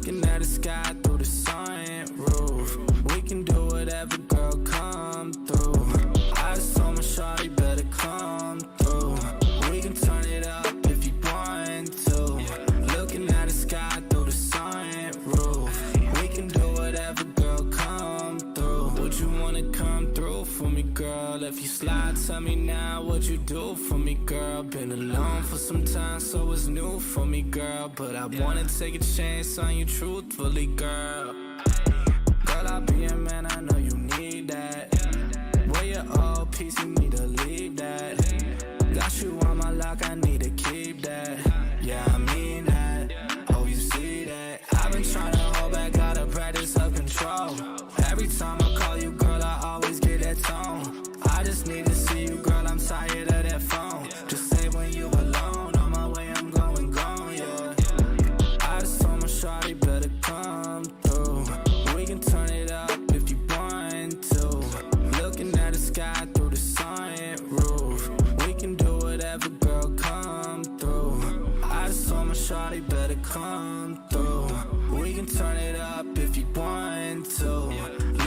Looking at the sky through the sunroof. We can do whatever, girl, come through. I just told my shawty better come through. We can turn it up if you want to. Looking at the sky through the sunroof. We can do whatever, girl, come through. Would you wanna come through for me, girl? If you slide, tell me now what you do for me, girl. Been alone for some time, so it's new for me, girl. But I wanna take a chance on you truthfully, girl. Girl, I'll be a man, I know you need that. Where your old piece, you need to leave that. Got you on my lock, I need to keep that. Yeah, I mean that. Oh, you see that? I've been trying to hold back, gotta practice self-control. Every time I call you, girl, I always get that tone. I just need to see you, girl, I'm tired of that phone. Just say when you alone, on my way, I'm going gone, yeah. I just told my shawty better come through. We can turn it up if you want to. Looking at the sky through the sunroof. We can do whatever, girl, come through. I just told my shawty better come through. We can turn it up if you want to.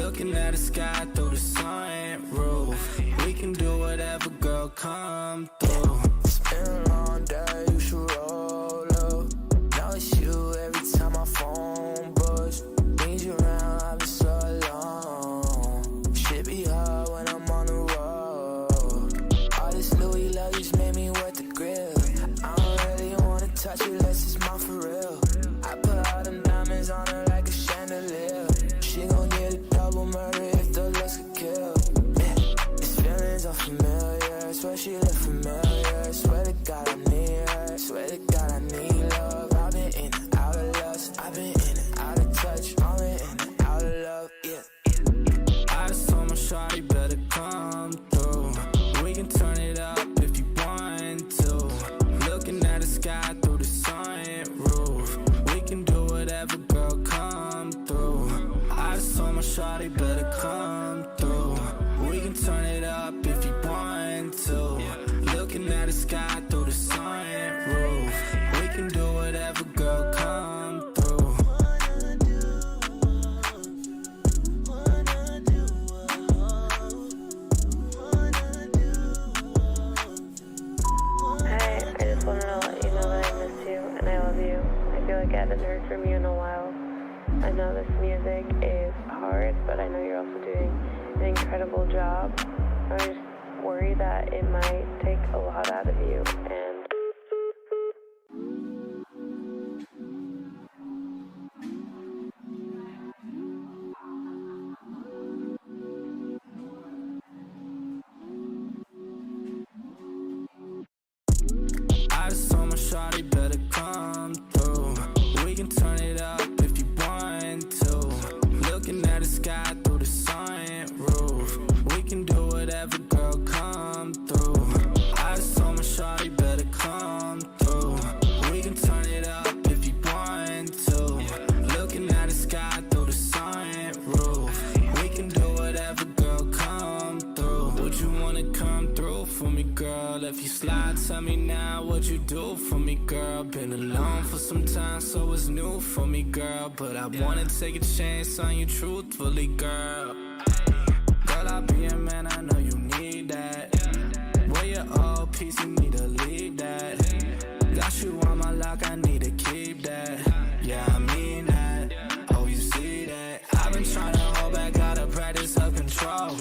Looking at the sky through the sunroof. We can do whatever, girl, come through. It's been a long day, you should roll up. Now it's you every time my phone buzz. Need you around, I've been so alone. Shit be hard when I'm on the road. All this Louis love just made me wet the grill. I don't really wanna touch it unless it's mine for real. I put all them diamonds on her like a chandelier. She gon' get a double murder if the looks could kill. These feelings are familiar, swear she look familiar. Swear to God I need her, swear to God I need love. I've been in and out of lust, I've been in and out of touch. I've been in and out of love, yeah. I just told my shawty better come through. We can turn it up if you want to. Looking at the sky through the sunroof. We can do whatever, girl, come through. I just told my shawty better come through. We can turn it up if you want to. Looking at the sky through the sunroof. We can do whatever, girl, come through. Hi, I just wanted to let you know that I miss you and I love you. I feel like I haven't heard from you in a while. I know this music is hard, but I know you're also doing an incredible job. I just worry that it might take a lot out of you, and I just told my shawty better come through. We can turn it up if you want to. Looking at the sky through the sunroof. We can do whatever, girl, come through. I just told my shawty better come through. We can turn it up if you want to. Looking at the sky through the sunroof. We can do whatever, girl, come through. Would you wanna come through for me, girl? If you slide, tell me now what you do for me, girl. Been alone for some time, so it's new for me, girl. But I wanna take a chance on you truthfully, girl. Girl, I'll be a man, I know you need that. Where your old piece, you need to leave that. Got you on my lock, I need to keep that. Yeah, I mean that. Oh, you see that? I've been trying to hold back, gotta practice self-control.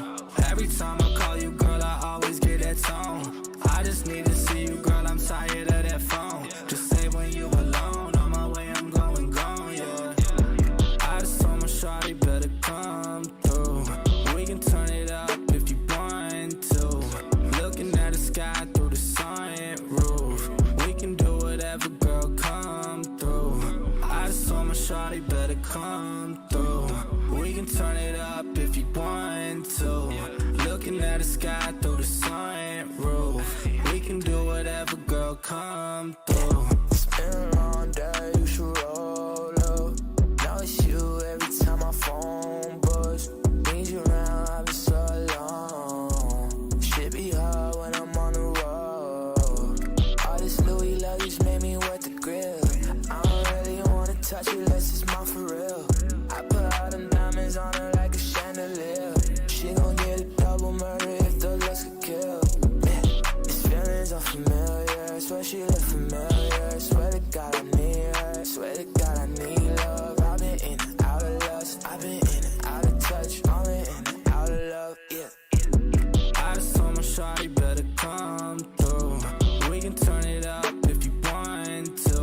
Every time I call you, girl, I always get that tone. I just need to see you, girl, I'm tired of that phone. Just say when you alone, on my way, I'm going gone, yeah. I just told my shawty better come through. We can turn it up if you want to. Looking at the sky through the sunroof. We can do whatever, girl, come through. I just told my shawty better come through. We can turn it up if you want to. Looking at the sky through the sunroof. We can do whatever, girl, come through. It's been a long day, you should roll up. Now it's you every time my phone buzz. Need you around, I've been so alone. Shit be hard when I'm on the road. All this Louis love just made me wet the grill. I don't really wanna touch it you less, it's mine for real. I put all them diamonds on her like a chandelier. She gon' get a double murder if the looks could kill. Yeah, these feelings are familiar. Swear she look familiar. Swear to God I need her. Swear to God I need love. I've been in and out of lust. I've been in and out of touch. I've been in and out of love. Yeah. I just told my shawty better come through. We can turn it up if you want to.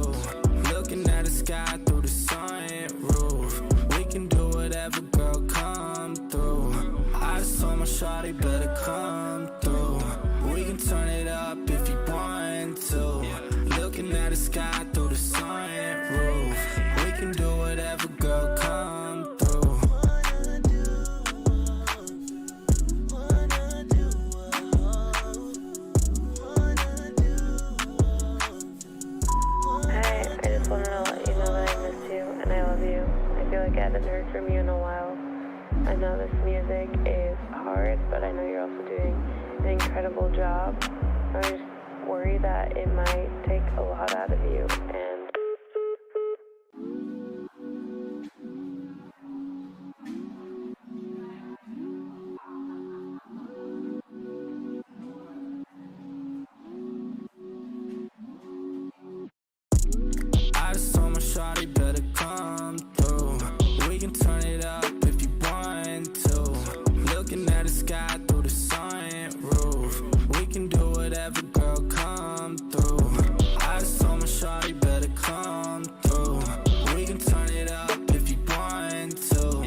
Looking at the sky through the sunroof. We can do whatever, girl, come through. I just told my shawty better come through. We can turn it up if you want to. Looking at the sky through the sunroof. We can do whatever, girl, come through. I haven't heard from you in a while. I know this music is hard, but I know you're also doing an incredible job. I just worry that it might take a lot out of you, and I just told my shawty better come through. We can turn it up if you want to. Looking at the sky through the sunroof. We can do whatever, girl, come through. I just told my shawty better come through. We can turn it up if you want to.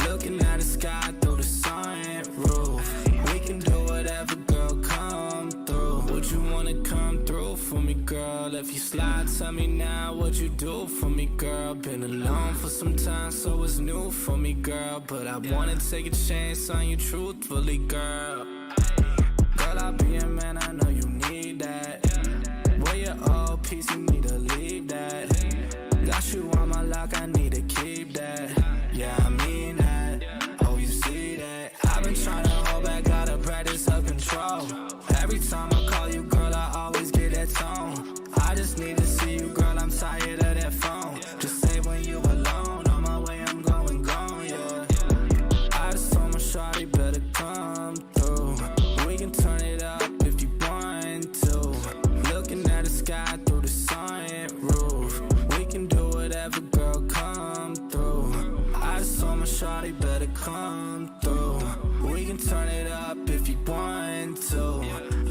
Looking at the sky through the sunroof. We can do whatever, girl, come through. Would you wanna come through for me, girl? If you slide, tell me now what you do for me, girl. Been alone for some time, so it's new for me, girl. But I wanna take a chance on you truthfully, girl. Girl, I'll be a man, I know you need that. Boy, you're all peace, you need to leave that. Got you on my lock, I need to keep that. Yeah, I mean that. Oh, you see that? I've been trying to hold back, gotta practice self-control. Every time I call you, girl, I always get that tone. I just need to see you, girl, I'm tired of that phone. Just say when you alone, on my way, I'm going gone, yeah. I just told my shawty better come through. We can turn it up if you want to. Looking at the sky through the sunroof. We can do whatever, girl, come through. I just told my shawty better come through. We can turn it up if you want to.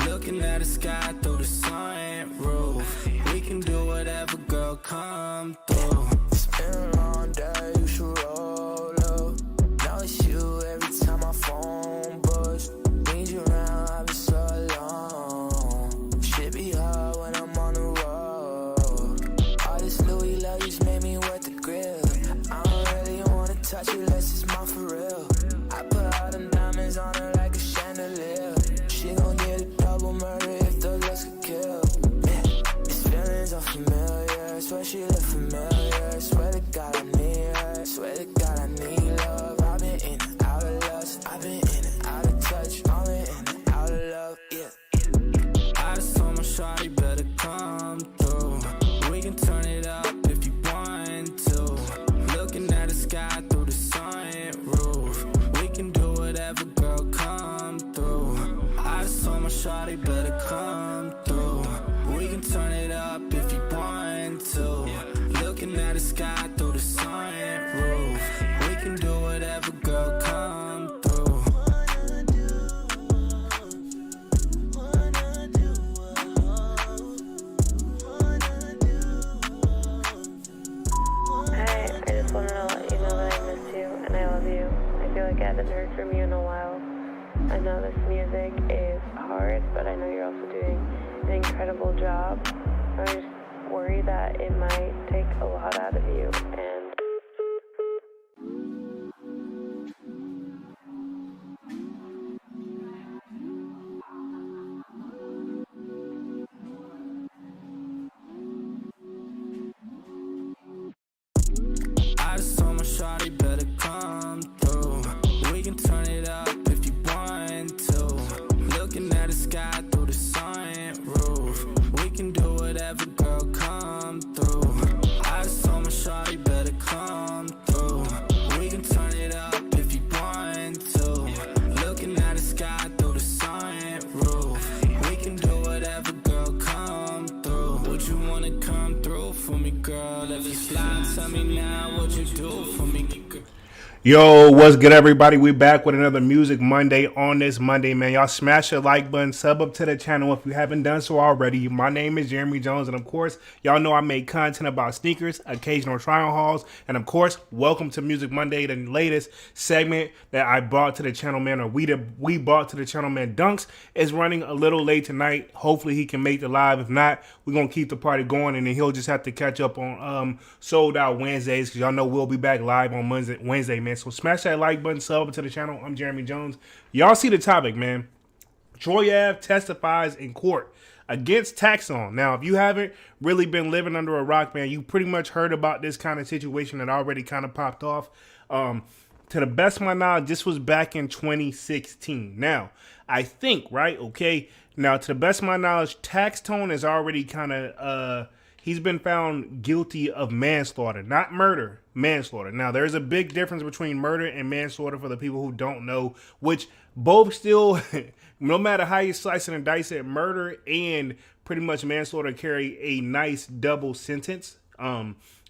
Looking at the sky through the sunroof. We can do whatever, girl, come through. It's been a long day, you should roll up. Now it's you every time my phone buzz. Need you around, I've been so alone. Shit be hard when I'm on the road. All this Louis love just made me wet the grill. I don't really wanna touch you unless it's mine for real. I put all them diamonds on her like a chandelier. She gon' get a double murder if the looks could kill. Yeah, these feelings are familiar. Swear she look familiar. Swear to God I need her. Swear to God I need love. I've been in and out of lust. I've been in and out of touch. I've been in and out of love. Yeah. I just told my shawty better come through. We can turn it up if you want to. Looking at the sky through the sunroof. We can do whatever, girl, come through. I just told my shawty better come through. We can turn it up if you want to. Looking at the sky through the sunroof. We can do whatever, girl, come through. I just wanted to let you know that I miss you and I love you. I feel like I haven't heard from you in a while. I know this music is hard, but I know you're also doing an incredible job. I just worry that it might take a lot out of you, and I just told my shawty better come through. We can turn it up if you want to. Looking at the sky through the sunroof. We can do whatever, girl, come through. I just told my shawty better Tell me now what you do for me. Yo, what's good, everybody? We back with another Music Monday on this Monday, man. Y'all smash the like button, sub up to the channel if you haven't done so already. My name is Jeremy Jones, and of course, y'all know I make content about sneakers, occasional try-on hauls, and of course, welcome to Music Monday, the latest segment that I brought to the channel, man, or we brought to the channel, man. Dunks is running a little late tonight. Hopefully, he can make the live. If not, we're gonna keep the party going, and then he'll just have to catch up on Sold Out Wednesdays, because y'all know we'll be back live on Wednesday, man. So smash that like button, sub to the channel. I'm Jeremy Jones. Y'all see the topic, man. Troy Ave testifies in court against Taxstone. Now, if you haven't really been living under a rock, man, you pretty much heard about this kind of situation that already kind of popped off. To the best of my knowledge, this was back in 2016. Now, I think, right, okay, now to the best of my knowledge, Taxstone is already kind of, he's been found guilty of manslaughter, not murder, manslaughter. Now, there's a big difference between murder and manslaughter for the people who don't know, which both still, no matter how you slice it and dice it, murder and pretty much manslaughter carry a nice double sentence.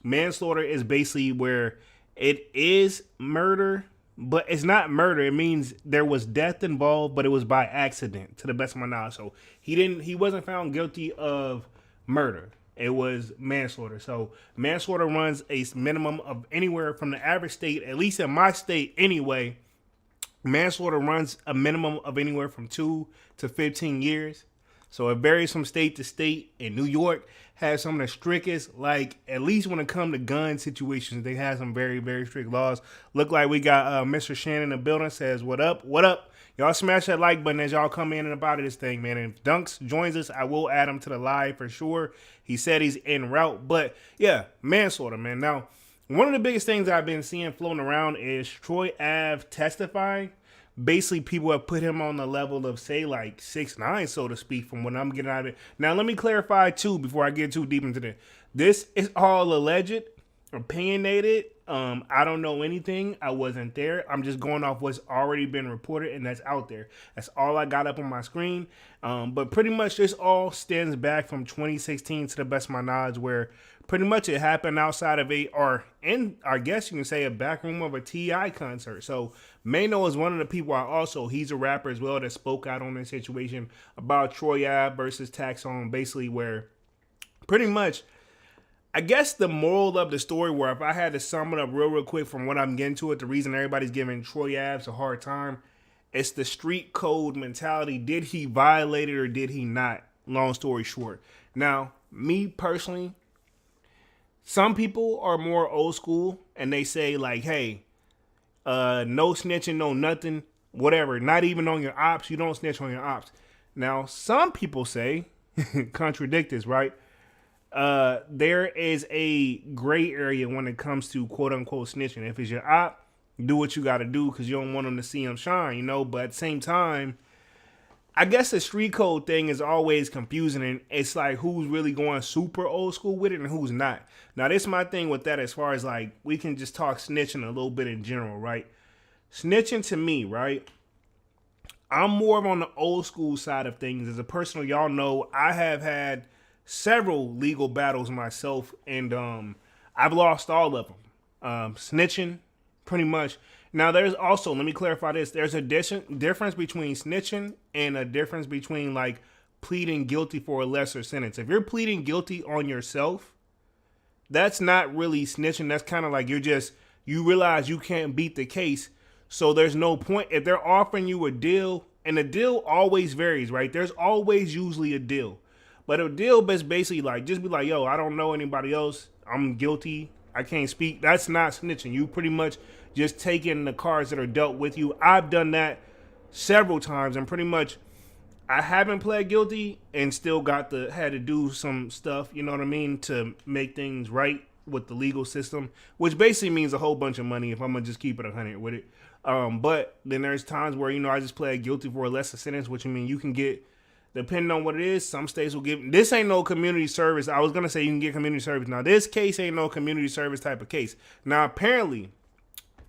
Manslaughter is basically where it is murder, but it's not murder. It means there was death involved, but it was by accident, to the best of my knowledge. So he wasn't found guilty of murder. It was manslaughter. So manslaughter runs a minimum of anywhere from the average state, at least in my state anyway, manslaughter runs a minimum of anywhere from 2 to 15 years. So it varies from state to state. In New York has some of the strictest, like at least when it comes to gun situations, they have some very, very strict laws. Look like we got Mr. Shannon in the building, says, what up, what up? Y'all smash that like button as y'all come in and about this thing, man. And if Dunks joins us, I will add him to the live for sure. He said he's en route. But yeah, manslaughter, man. Now, one of the biggest things I've been seeing floating around is Troy Ave testifying. Basically, people have put him on the level of, say, like 6'9", so to speak, from what I'm getting out of it. Now, let me clarify, too, before I get too deep into this. This is all alleged, opinionated. I don't know anything. I wasn't there. I'm just going off what's already been reported and that's out there. That's all I got up on my screen. But pretty much this all stems back from 2016 to the best of my knowledge, where pretty much it happened outside of I guess you can say a back room of a T.I. concert. So Mano is one of the people he's a rapper as well that spoke out on this situation about Troy Ave versus Taxstone, basically where pretty much, I guess the moral of the story, where if I had to sum it up real quick from what I'm getting to it, the reason everybody's giving Troy Ave a hard time, it's the street code mentality. Did he violate it or did he not? Long story short. Now, me personally, some people are more old school and they say like, hey, no snitching, no nothing, whatever. Not even on your ops. You don't snitch on your ops. Now, some people say, contradict this, right? There is a gray area when it comes to quote unquote snitching. If it's your op, do what you got to do because you don't want them to see them shine, you know. But at the same time, I guess the street code thing is always confusing, and it's like who's really going super old school with it and who's not. Now, this is my thing with that, as far as like we can just talk snitching a little bit in general, right? Snitching to me, right? I'm more of on the old school side of things. As a person, y'all know, I have had several legal battles myself, and I've lost all of them. Snitching, pretty much. Now, there's also, let me clarify this, there's a difference between snitching and a difference between like pleading guilty for a lesser sentence. If you're pleading guilty on yourself, that's not really snitching. That's kind of like you realize you can't beat the case, so there's no point. If they're offering you a deal, and the deal always varies, right? There's always usually a deal. But a deal is basically like, just be like, yo, I don't know anybody else. I'm guilty. I can't speak. That's not snitching. You pretty much just taking the cards that are dealt with you. I've done that several times, and pretty much I haven't pled guilty and still had to do some stuff, you know what I mean, to make things right with the legal system, which basically means a whole bunch of money if I'm going to just keep it 100 with it. But then there's times where, you know, I just pled guilty for a lesser sentence, which I mean, you can get, depending on what it is, some states will give, this ain't no community service. I was going to say you can get community service. Now, this case ain't no community service type of case. Now, apparently,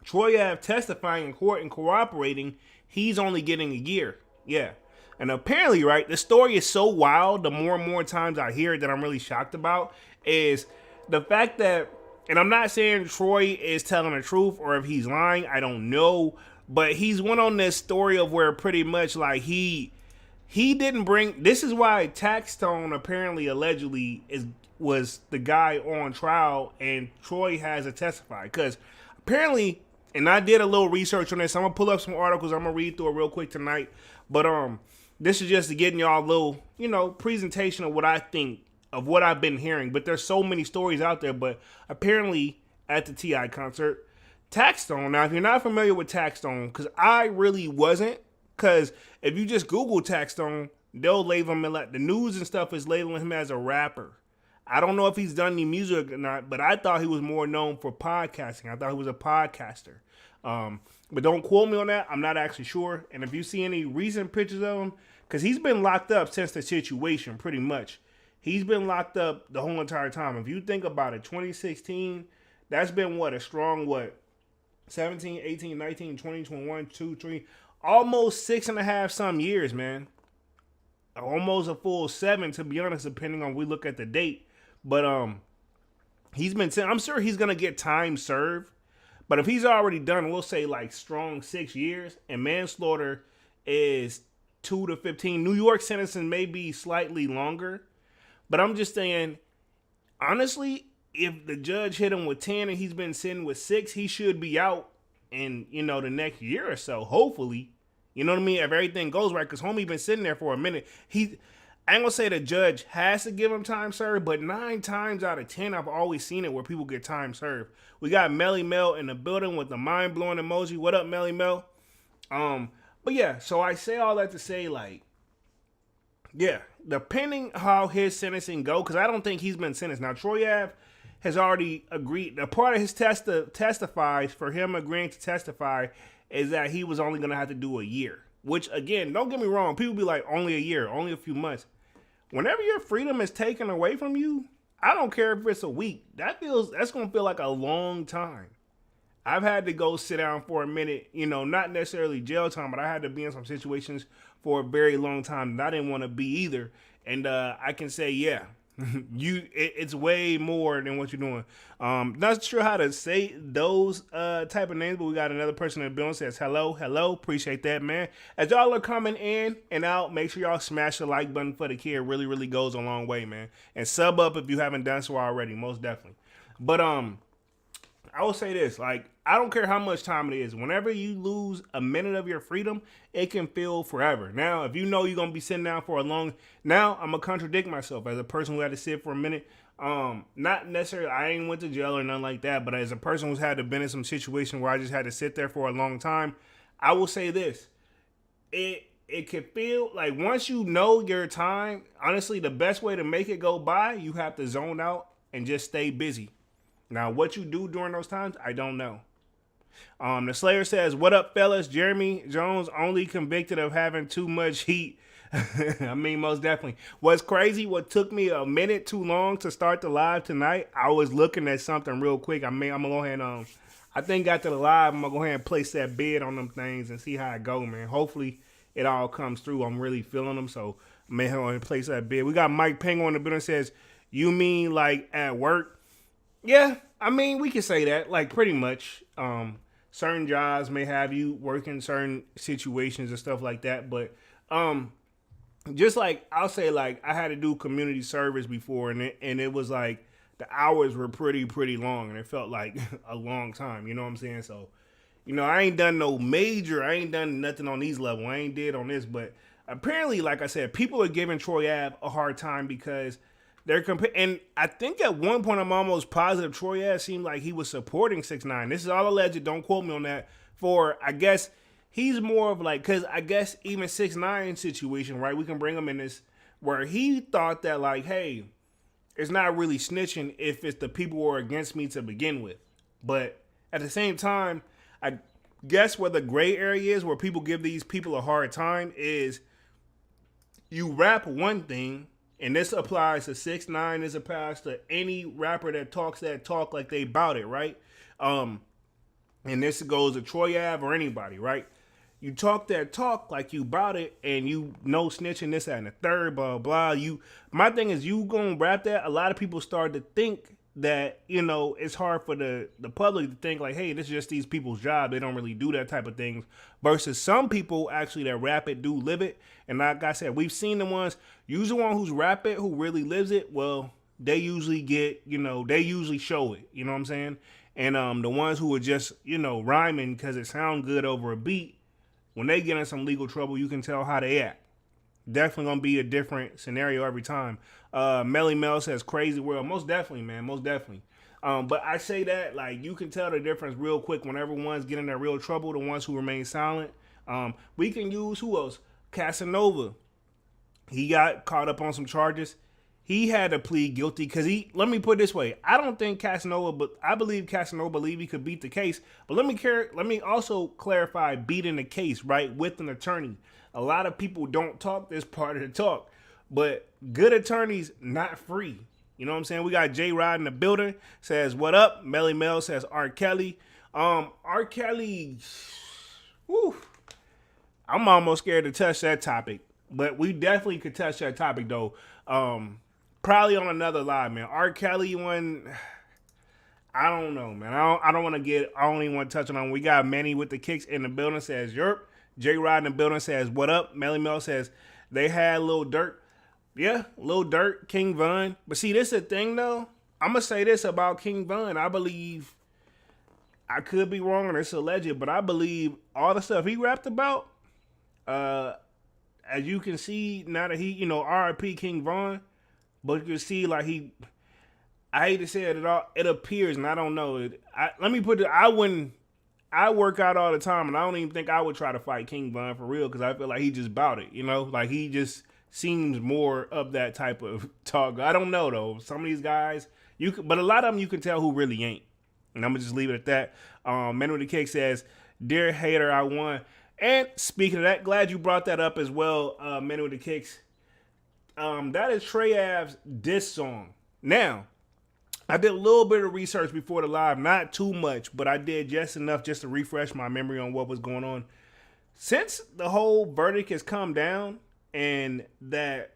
Troy Ave testifying in court and cooperating, he's only getting a year. Yeah. And apparently, right, the story is so wild, the more and more times I hear it that I'm really shocked about, is the fact that And I'm not saying Troy is telling the truth or if he's lying. I don't know. But he's went on this story of where pretty much like he didn't bring. This is why Taxstone apparently allegedly was the guy on trial, and Troy has to testify because apparently. And I did a little research on this. I'm gonna pull up some articles. I'm gonna read through it real quick tonight. But this is just getting y'all a little, presentation of what I think of what I've been hearing. But there's so many stories out there. But apparently at the T.I. concert, Taxstone. Now, if you're not familiar with Taxstone, because I really wasn't, because if you just Google Taxstone, they'll label him like the news and stuff is labeling him as a rapper. I don't know if he's done any music or not, but I thought he was more known for podcasting. I thought he was a podcaster. But don't quote me on that. I'm not actually sure. And if you see any recent pictures of him, because he's been locked up since the situation, pretty much. He's been locked up the whole entire time. If you think about it, 2016, that's been a strong 17, 18, 19, 20, 21, 2, 3, almost 6.5 some years, man. Almost a full 7, to be honest, depending on we look at the date. But he's been. I'm sure he's gonna get time served. But if he's already done, we'll say like strong 6 years, and manslaughter is 2 to 15. New York sentencing may be slightly longer, but I'm just saying, honestly, if the judge hit him with 10 and he's been sitting with 6, he should be out in the next year or so, hopefully. You know what I mean? If everything goes right, because homie been sitting there for a minute. I ain't gonna say the judge has to give him time served, but 9 times out of 10, I've always seen it where people get time served. We got Melly Mel in the building with the mind-blowing emoji. What up, Melly Mel? But yeah, so I say all that to say, depending how his sentencing go, because I don't think he's been sentenced. Now, Troy Ave has already agreed. A part of his testifies, for him agreeing to testify, is that he was only going to have to do a year. Which, again, don't get me wrong. People be like, only a year, only a few months. Whenever your freedom is taken away from you, I don't care if it's a week. That's going to feel like a long time. I've had to go sit down for a minute, not necessarily jail time, but I had to be in some situations for a very long time that I didn't want to be either. And I can say, yeah, it's way more than what you're doing. Not sure how to say those type of names, but we got another person in the building says hello. Appreciate that, man. As y'all are coming in and out, make sure y'all smash the like button for the kid. It really, really goes a long way, man. And sub up if you haven't done so already, most definitely. But I will say this, I don't care how much time it is. Whenever you lose a minute of your freedom, it can feel forever. Now, if you know you're going to be sitting down for now I'm going to contradict myself as a person who had to sit for a minute. Not necessarily, I ain't went to jail or nothing like that, but as a person who's had to been in some situation where I just had to sit there for a long time, I will say this. It can feel like once you know your time, honestly, the best way to make it go by, you have to zone out and just stay busy. Now, what you do during those times, I don't know. The Slayer says, what up, fellas? Jeremy Jones only convicted of having too much heat. I mean, most definitely. What's crazy, what took me a minute too long to start the live tonight, I was looking at something real quick. I'm going to go ahead and, I think after the live, I'm going to go ahead and place that bid on them things and see how it go, man. Hopefully, it all comes through. I'm really feeling them, so I may go ahead and place that bid. We got Mike Pengo on the building says, you mean like at work? Yeah, I mean, we can say that, pretty much. Certain jobs may have you work in certain situations and stuff like that, but just I'll say I had to do community service before, and it was the hours were pretty long, and it felt like a long time, you know what I'm saying? So, I ain't done I ain't done nothing on these levels. I ain't did on this, but apparently, like I said, people are giving Troy Ave a hard time because they're and I think at one point I'm almost positive Troy Ave seemed like he was supporting 6ix9ine. This is all alleged. Don't quote me on that. For I guess he's more of because I guess even 6ix9ine situation, right? We can bring him in this where he thought that hey, it's not really snitching if it's the people who are against me to begin with. But at the same time, I guess where the gray area is, where people give these people a hard time, is you rap one thing. And this applies to 6ix9ine. This applies to any rapper that talk like they bout it, right? And this goes to Troy Ave or anybody, right? You talk that talk like you bout it, and you no snitching this, that, and the third, blah, blah. My thing is, you gonna rap that. A lot of people start to think that, it's hard for the public to think like, hey, this is just these people's job. They don't really do that type of things. Versus some people actually that rap it do live it. And like I said, we've seen the ones, usually one who's rap it, who really lives it. Well, they usually get, they usually show it. You know what I'm saying? And the ones who are just, rhyming because it sounds good over a beat, when they get in some legal trouble, you can tell how they act. Definitely gonna be a different scenario every time. Melly Mel says crazy world. Most definitely, man. Most definitely. But I say that, like, you can tell the difference real quick whenever one's getting in real trouble, the ones who remain silent. We can use, who else? Casanova. He got caught up on some charges. He had to plead guilty because let me put it this way. I don't think Casanova, but I believe Casanova believed he could beat the case. But let me also clarify beating the case, right, with an attorney. A lot of people don't talk this part of the talk, but good attorneys not free. You know what I'm saying? We got J Rod in the building, says, what up? Melly Mel says R. Kelly. R. Kelly, whew, I'm almost scared to touch that topic, but we definitely could touch that topic though. Probably on another live, man. R. Kelly one, I don't know, man. I don't even want to touch on. We got Manny with the kicks in the building, says, yerp. J Rod in the building says, what up? Melly Mel says, they had Lil Durk. Yeah, Lil Durk, King Von. But see, this is the thing, though. I'm going to say this about King Von. I believe, I could be wrong and it's alleged, but I believe all the stuff he rapped about, as you can see, now that he, R.I.P. King Von, but you can see, like, I hate to say it at all, it appears, and I don't know. Let me put it, I work out all the time, and I don't even think I would try to fight King Von for real, because I feel like he just bout it, like he just seems more of that type of talk. I don't know though. Some of these guys, but a lot of them you can tell who really ain't. And I'm gonna just leave it at that. Man with the Cake says, "Dear hater, I won." And speaking of that, glad you brought that up as well. Man with the Cakes. That is Trey Ave's diss song. Now, I did a little bit of research before the live, not too much, but I did just enough just to refresh my memory on what was going on. Since the whole verdict has come down and that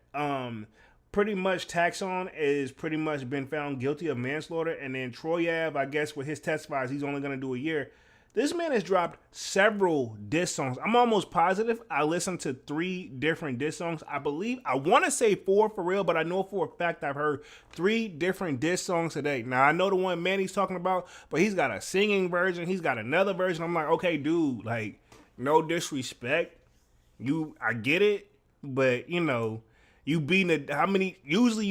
pretty much Taxstone is pretty much been found guilty of manslaughter, and then Troy Ave, I guess with his testifies, he's only going to do a year. This man has dropped several diss songs. I'm almost positive I listened to 3 different diss songs. I want to say 4 for real, but I know for a fact I've heard 3 different diss songs today. Now, I know the one Manny's talking about, but he's got a singing version. He's got another version. I'm like, okay, dude, like, no disrespect. I get it, but, you beating usually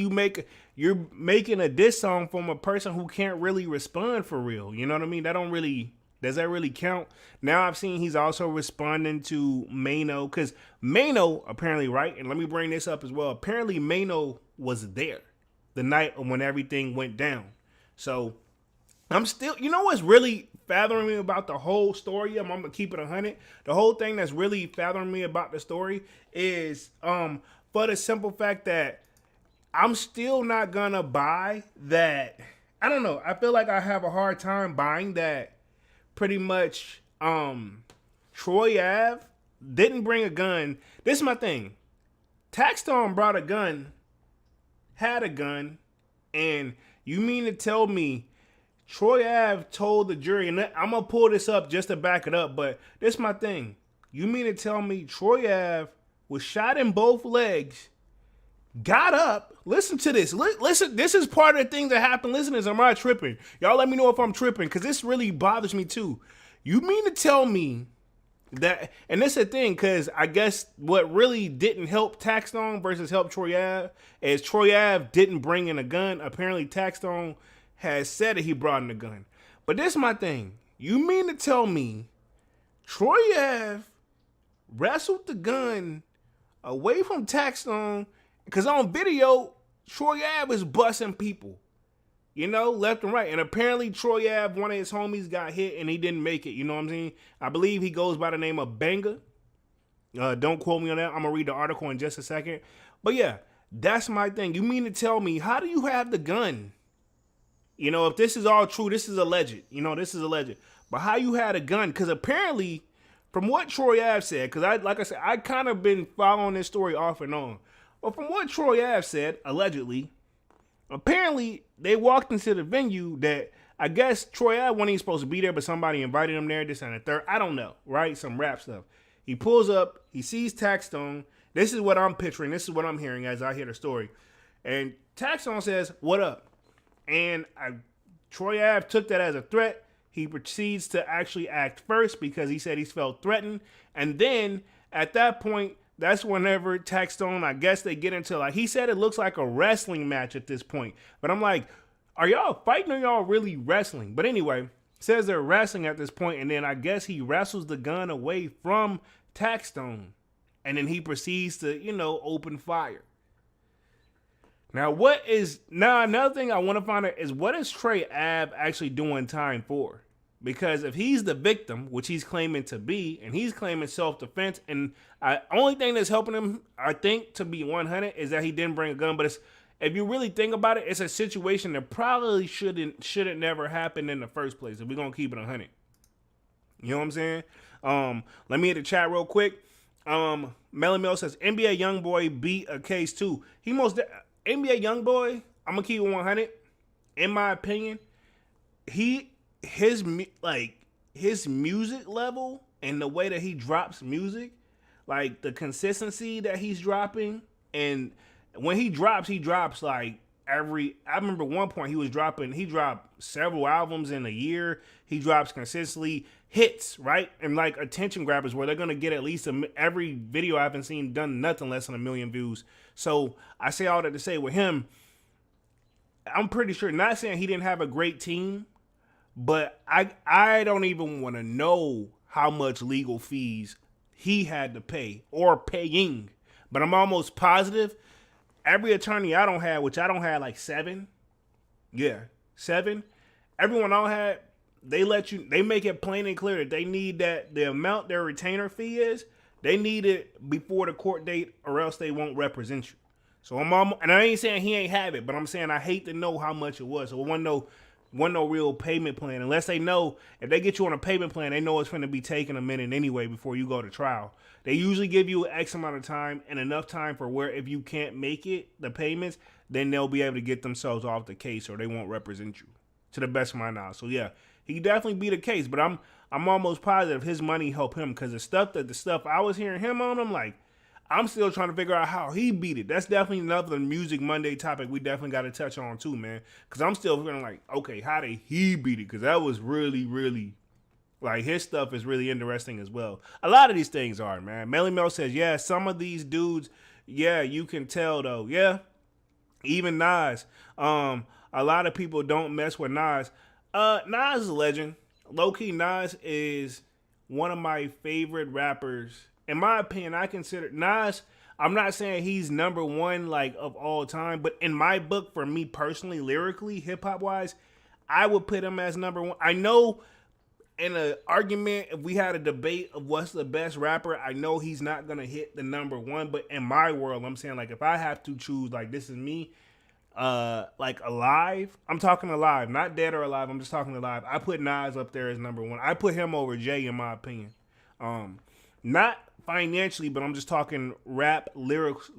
you're making a diss song from a person who can't really respond for real. You know what I mean? Does that really count? Now I've seen he's also responding to Mano, because Mano apparently, right? And let me bring this up as well. Apparently Mano was there the night when everything went down. So I'm still, what's really fathoming me about the whole story? I'm gonna keep it 100. The whole thing that's really fathoming me about the story is for the simple fact that I'm still not gonna buy that. I don't know. I feel like I have a hard time buying that. Pretty much, Troy Ave didn't bring a gun. This is my thing. Taxstone brought a gun, had a gun, and you mean to tell me Troy Ave told the jury, and I'm going to pull this up just to back it up, but this is my thing. You mean to tell me Troy Ave was shot in both legs, got up, listen to this. Listen, this is part of the things that happen. Listen to this, I'm not tripping. Y'all let me know if I'm tripping, because this really bothers me too. You mean to tell me that, and this is the thing, because I guess what really didn't help Taxstone versus help Troy Ave is Troy Ave didn't bring in a gun. Apparently Taxstone has said that he brought in a gun. But this is my thing. You mean to tell me Troy Ave wrestled the gun away from Taxstone? Because on video, Troy Ave is busting people, left and right. And apparently Troy Ave, one of his homies, got hit and he didn't make it. You know what I'm saying? I believe he goes by the name of Banga. Don't quote me on that. I'm going to read the article in just a second. But yeah, that's my thing. You mean to tell me, how do you have the gun? If this is all true, this is alleged. This is alleged. But how you had a gun? Because apparently, from what Troy Ave said, because I kind of been following this story off and on. But from what Troy Ave said, allegedly, Apparently, they walked into the venue that I guess Troy Ave wasn't even supposed to be there, but somebody invited him there, this and the third. I don't know, right? Some rap stuff. He pulls up, he sees Taxstone. This is what I'm picturing. This is what I'm hearing as I hear the story. And Taxstone says, "What up?" And Troy Ave took that as a threat. He proceeds to actually act first because he said he felt threatened. And then at that point, that's whenever Taxstone, I guess they get into, like, he said it looks like a wrestling match at this point. But I'm like, are y'all fighting or y'all really wrestling? But anyway, says they're wrestling at this point, and then I guess he wrestles the gun away from Taxstone. And then he proceeds to, open fire. Now, another thing I want to find out is, what is Trey Ave actually doing time for? Because if he's the victim, which he's claiming to be, and he's claiming self-defense, and only thing that's helping him, I think, to be 100 is that he didn't bring a gun. But if you really think about it, it's a situation that probably shouldn't never happen in the first place, if we're going to keep it 100. You know what I'm saying? Let me hit the chat real quick. Melly Mill says, NBA Youngboy beat a case too. NBA Youngboy, I'm going to keep it 100. In my opinion, his music level and the way that he drops music, like the consistency that he's dropping, and when he drops like I remember one point he dropped several albums in a year. He drops consistently hits, right? And like attention grabbers where they're going to get at least every video I haven't seen done nothing less than 1 million views. So I say all that to say with him, I'm pretty sure, not saying he didn't have a great team, but I don't even want to know how much legal fees he had to pay or paying. But I'm almost positive every attorney I don't have, which I don't have like 7. Yeah, 7. Everyone I don't have, they make it plain and clear that they need the amount their retainer fee is, they need it before the court date or else they won't represent you. So and I ain't saying he ain't have it, but I'm saying I hate to know how much it was. So it wasn't no real payment plan, unless they know if they get you on a payment plan, they know it's going to be taking a minute anyway before you go to trial. They usually give you X amount of time and enough time for where if you can't make it, the payments, then they'll be able to get themselves off the case or they won't represent you, to the best of my knowledge. So yeah, he definitely beat a case, but I'm almost positive his money helped him, because the stuff I was hearing him on, I'm still trying to figure out how he beat it. That's definitely another Music Monday topic we definitely got to touch on too, man. Because I'm still feeling like, okay, how did he beat it? Because that was really, really, like, his stuff is really interesting as well. A lot of these things are, man. Melly Mel says, yeah, some of these dudes, yeah, you can tell though. Yeah, even Nas. A lot of people don't mess with Nas. Nas is a legend. Low-key, Nas is one of my favorite rappers. In my opinion, I consider Nas, I'm not saying he's number one, like, of all time, but in my book, for me personally, lyrically, hip-hop wise, I would put him as number one. I know in an argument, if we had a debate of what's the best rapper, I know he's not going to hit the number one, but in my world, I'm saying, like, if I have to choose, like, this is me, like, alive, I'm talking alive, not dead or alive, I'm just talking alive. I put Nas up there as number one. I put him over Jay, in my opinion. Not financially, but I'm just talking rap lyrics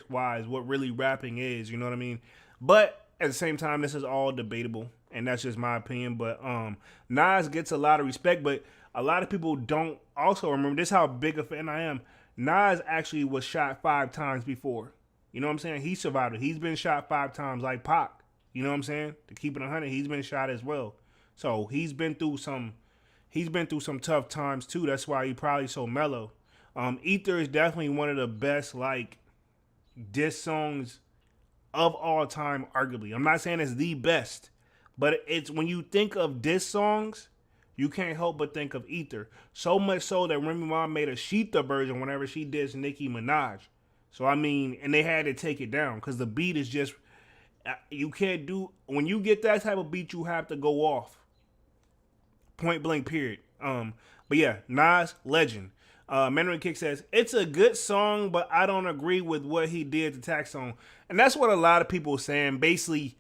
wise, what really rapping is, you know what I mean? But at the same time, this is all debatable, and that's just my opinion. But Nas gets a lot of respect, but a lot of people don't also remember, this is how big a fan I am. Nas actually was shot 5 times before. You know what I'm saying? He survived it. He's been shot 5 times like Pac. You know what I'm saying? To keep it 100, he's been shot as well. So he's been through some tough times too. That's why he probably so mellow. Ether is definitely one of the best, like, diss songs of all time, arguably. I'm not saying it's the best, but it's, when you think of diss songs, you can't help but think of Ether. So much so that Remy Ma made a Sheetha version whenever she dissed Nicki Minaj. So, I mean, and they had to take it down because the beat is just, you can't do, when you get that type of beat, you have to go off. Point blank, period. But yeah, Nas, legend. Mandarin Kick says, it's a good song, but I don't agree with what he did to Taxstone. And that's what a lot of people are saying. Basically,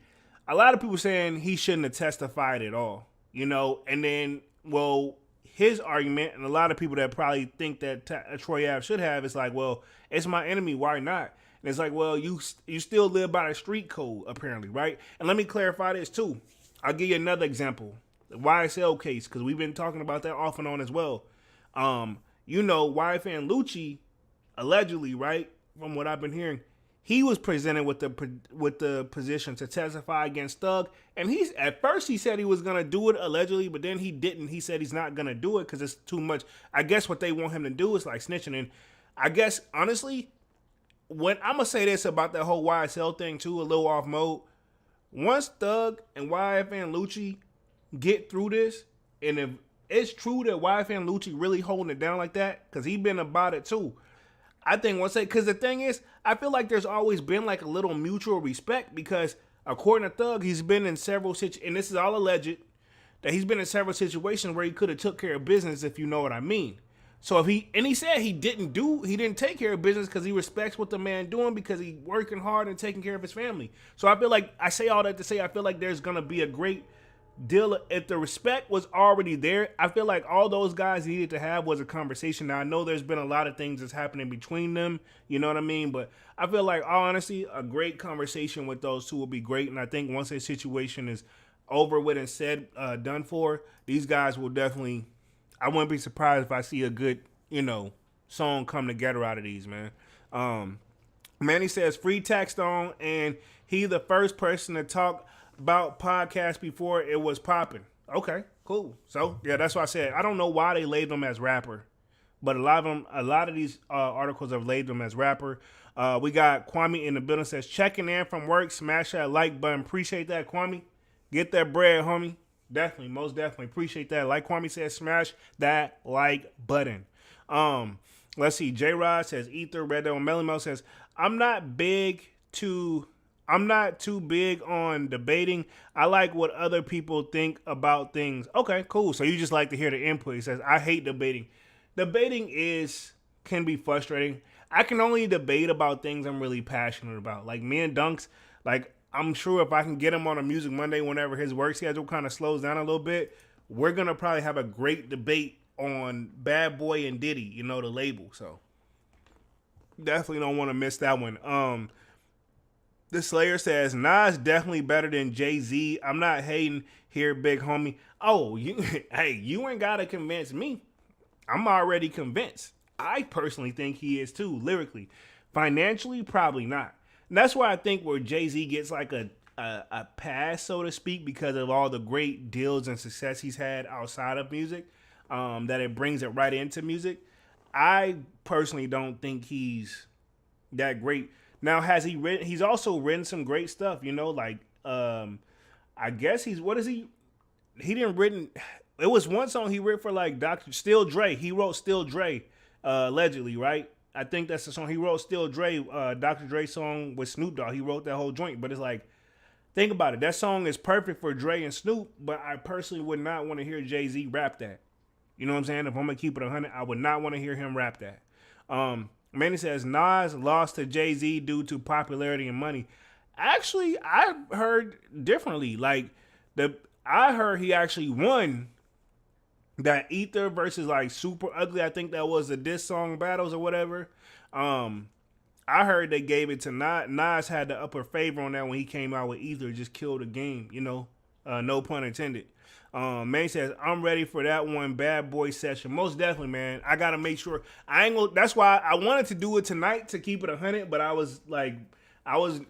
a lot of people saying he shouldn't have testified at all. You know, and then, well, his argument, and a lot of people that probably think that Troy Ave should have, is like, well, it's my enemy, why not? And it's like, well, you still live by the street code, apparently, right? And let me clarify this, too. I'll give you another example. The YSL case, because we've been talking about that off and on as well. YFN Lucci, allegedly, right, from what I've been hearing, he was presented with the position to testify against Thug, and at first he said he was gonna do it allegedly, but then he didn't. He said he's not gonna do it because it's too much. I guess what they want him to do is like snitching, and I guess honestly, when I'm gonna say this about that whole YSL thing too, a little off mode. Once Thug and YFN Lucci get through this, and if it's true that YFN Lucci really holding it down like that, because he been about it too. I think because the thing is, I feel like there's always been like a little mutual respect, because according to Thug, he's been in several situations, and this is all alleged, that he's been in several situations where he could have took care of business, if you know what I mean. So he said he didn't take care of business because he respects what the man doing, because he working hard and taking care of his family. So I feel like, I say all that to say, I feel like there's gonna be a great deal. If the respect was already there, I feel like all those guys needed to have was a conversation. Now I know there's been a lot of things that's happening between them, you know what I mean, but I feel like, all honesty, a great conversation with those two will be great. And I think once their situation is over with and said, done for, these guys will definitely, I wouldn't be surprised if I see a good, song come together out of these, man. Manny says free Taxstone, and he the first person to talk about podcasts before it was popping. Okay, cool. So yeah, that's why I said I don't know why they labeled him as rapper, but a lot of these articles have labeled him as rapper. We got Kwame in the building, says checking in from work. Smash that like button. Appreciate that, Kwame. Get that bread, homie. Definitely, most definitely appreciate that. Like Kwame says, smash that like button. Let's see. J Rod says Ether. Red Devil Melimo says I'm not too big on debating. I like what other people think about things. Okay, cool. So you just like to hear the input. He says, I hate debating. Debating can be frustrating. I can only debate about things I'm really passionate about. Like me and Dunks, like I'm sure if I can get him on a Music Monday whenever his work schedule kind of slows down a little bit, we're going to probably have a great debate on Bad Boy and Diddy, the label. So definitely don't want to miss that one. The Slayer says, Nas definitely better than Jay-Z. I'm not hating here, big homie. Oh, you ain't got to convince me. I'm already convinced. I personally think he is too, lyrically. Financially, probably not. And that's why I think where Jay-Z gets like a pass, so to speak, because of all the great deals and success he's had outside of music, that it brings it right into music. I personally don't think he's that great. Now, he's also written some great stuff, I guess he didn't written, it was one song he wrote for like Still Dre. He wrote Still Dre, allegedly, right? I think that's the song he wrote, Still Dre, Dr. Dre song with Snoop Dogg. He wrote that whole joint, but it's like, think about it. That song is perfect for Dre and Snoop, but I personally would not want to hear Jay-Z rap that. You know what I'm saying? If I'm going to keep it 100, I would not want to hear him rap that. Manny says, Nas lost to Jay-Z due to popularity and money. Actually, I heard differently. I heard he actually won that Ether versus like Super Ugly. I think that was the diss song battles or whatever. I heard they gave it to Nas. Nas had the upper favor on that when he came out with Ether. Just killed the game, no pun intended. Man says, I'm ready for that one Bad Boy session. Most definitely, man. I got to make sure. That's why I wanted to do it tonight to keep it 100, but I was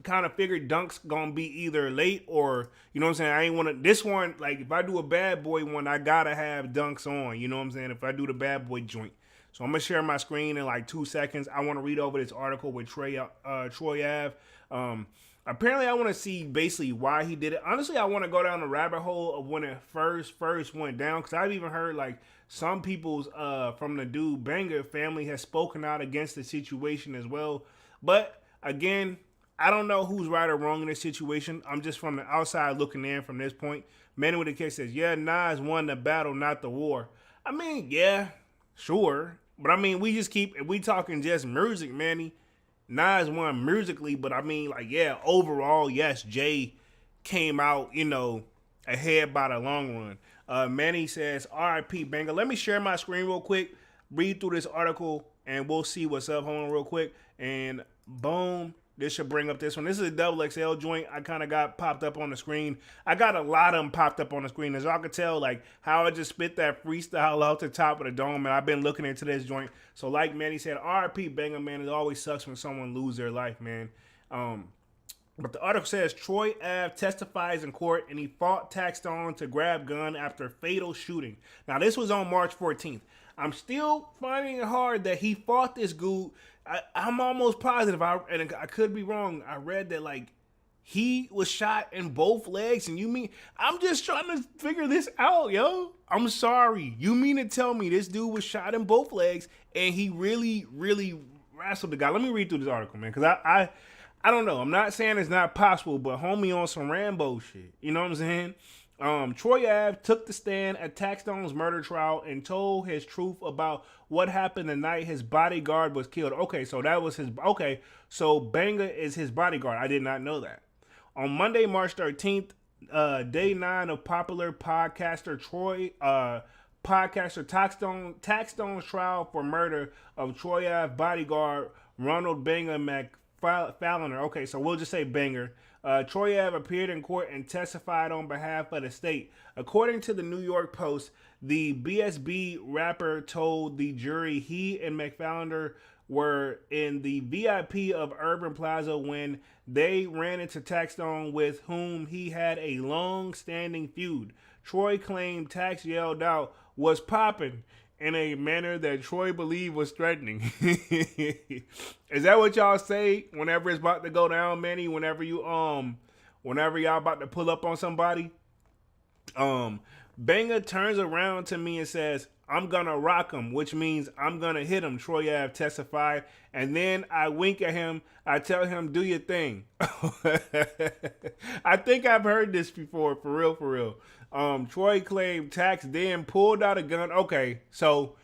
kind of figured Dunk's going to be either late or, you know what I'm saying? I ain't want to, this one, like if I do a Bad Boy one, I got to have Dunks on, you know what I'm saying? If I do the Bad Boy joint. So I'm going to share my screen in like 2 seconds. I want to read over this article with Troy Ave. Apparently, I want to see basically why he did it. Honestly, I want to go down the rabbit hole of when it first went down, because I've even heard like some people's from the dude Banger family has spoken out against the situation as well. But again, I don't know who's right or wrong in this situation. I'm just from the outside looking in from this point. Manny with the case says, yeah, Nas won the battle, not the war. I mean, yeah, sure. But I mean, if we talking just music, Manny, Nas won musically, but I mean, like, yeah, overall, yes, Jay came out, ahead by the long run. Manny says, RIP Banger. Let me share my screen real quick, read through this article, and we'll see what's up. Hold on real quick. And boom, this should bring up this one. This is a double XL joint. I kind of got popped up on the screen. I got a lot of them popped up on the screen. As y'all can tell, like how I just spit that freestyle out the top of the dome, and I've been looking into this joint. So like Manny said, R.I.P. Banger, man. It always sucks when someone lose their life, man. But the article says Troy Ave testifies in court and he fought Taxstone to grab gun after fatal shooting. Now this was on March 14th. I'm still finding it hard that he fought this dude. I'm almost positive, and I could be wrong. I read that like he was shot in both legs, and you mean I'm just trying to figure this out, yo. I'm sorry. You mean to tell me this dude was shot in both legs and he really, really wrestled the guy? Let me read through this article, man, because I don't know. I'm not saying it's not possible, but homie on some Rambo shit. You know what I'm saying? Troy Ave took the stand at Taxstone's murder trial and told his truth about what happened the night his bodyguard was killed. Okay, so that was his. Okay, so Banger is his bodyguard. I did not know that. On Monday, March 13th, day 9 of popular podcaster Taxstone's trial for murder of Troy Ave bodyguard Ronald Banger McFallon. Okay, so we'll just say Banger. Troy Ave appeared in court and testified on behalf of the state. According to the New York Post, the BSB rapper told the jury he and McFallon were in the VIP of Urban Plaza when they ran into Taxstone, with whom he had a long-standing feud. Troy claimed Tax yelled out, "Was poppin'," in a manner that Troy believed was threatening. Is that what y'all say whenever it's about to go down, Manny? Whenever y'all about to pull up on somebody? Banger turns around to me and says, "I'm gonna rock him," which means I'm gonna hit him, Troy Ave testified. And then I wink at him. I tell him, "Do your thing." I think I've heard this before, for real. Troy claimed Tax then pulled out a gun. Okay, so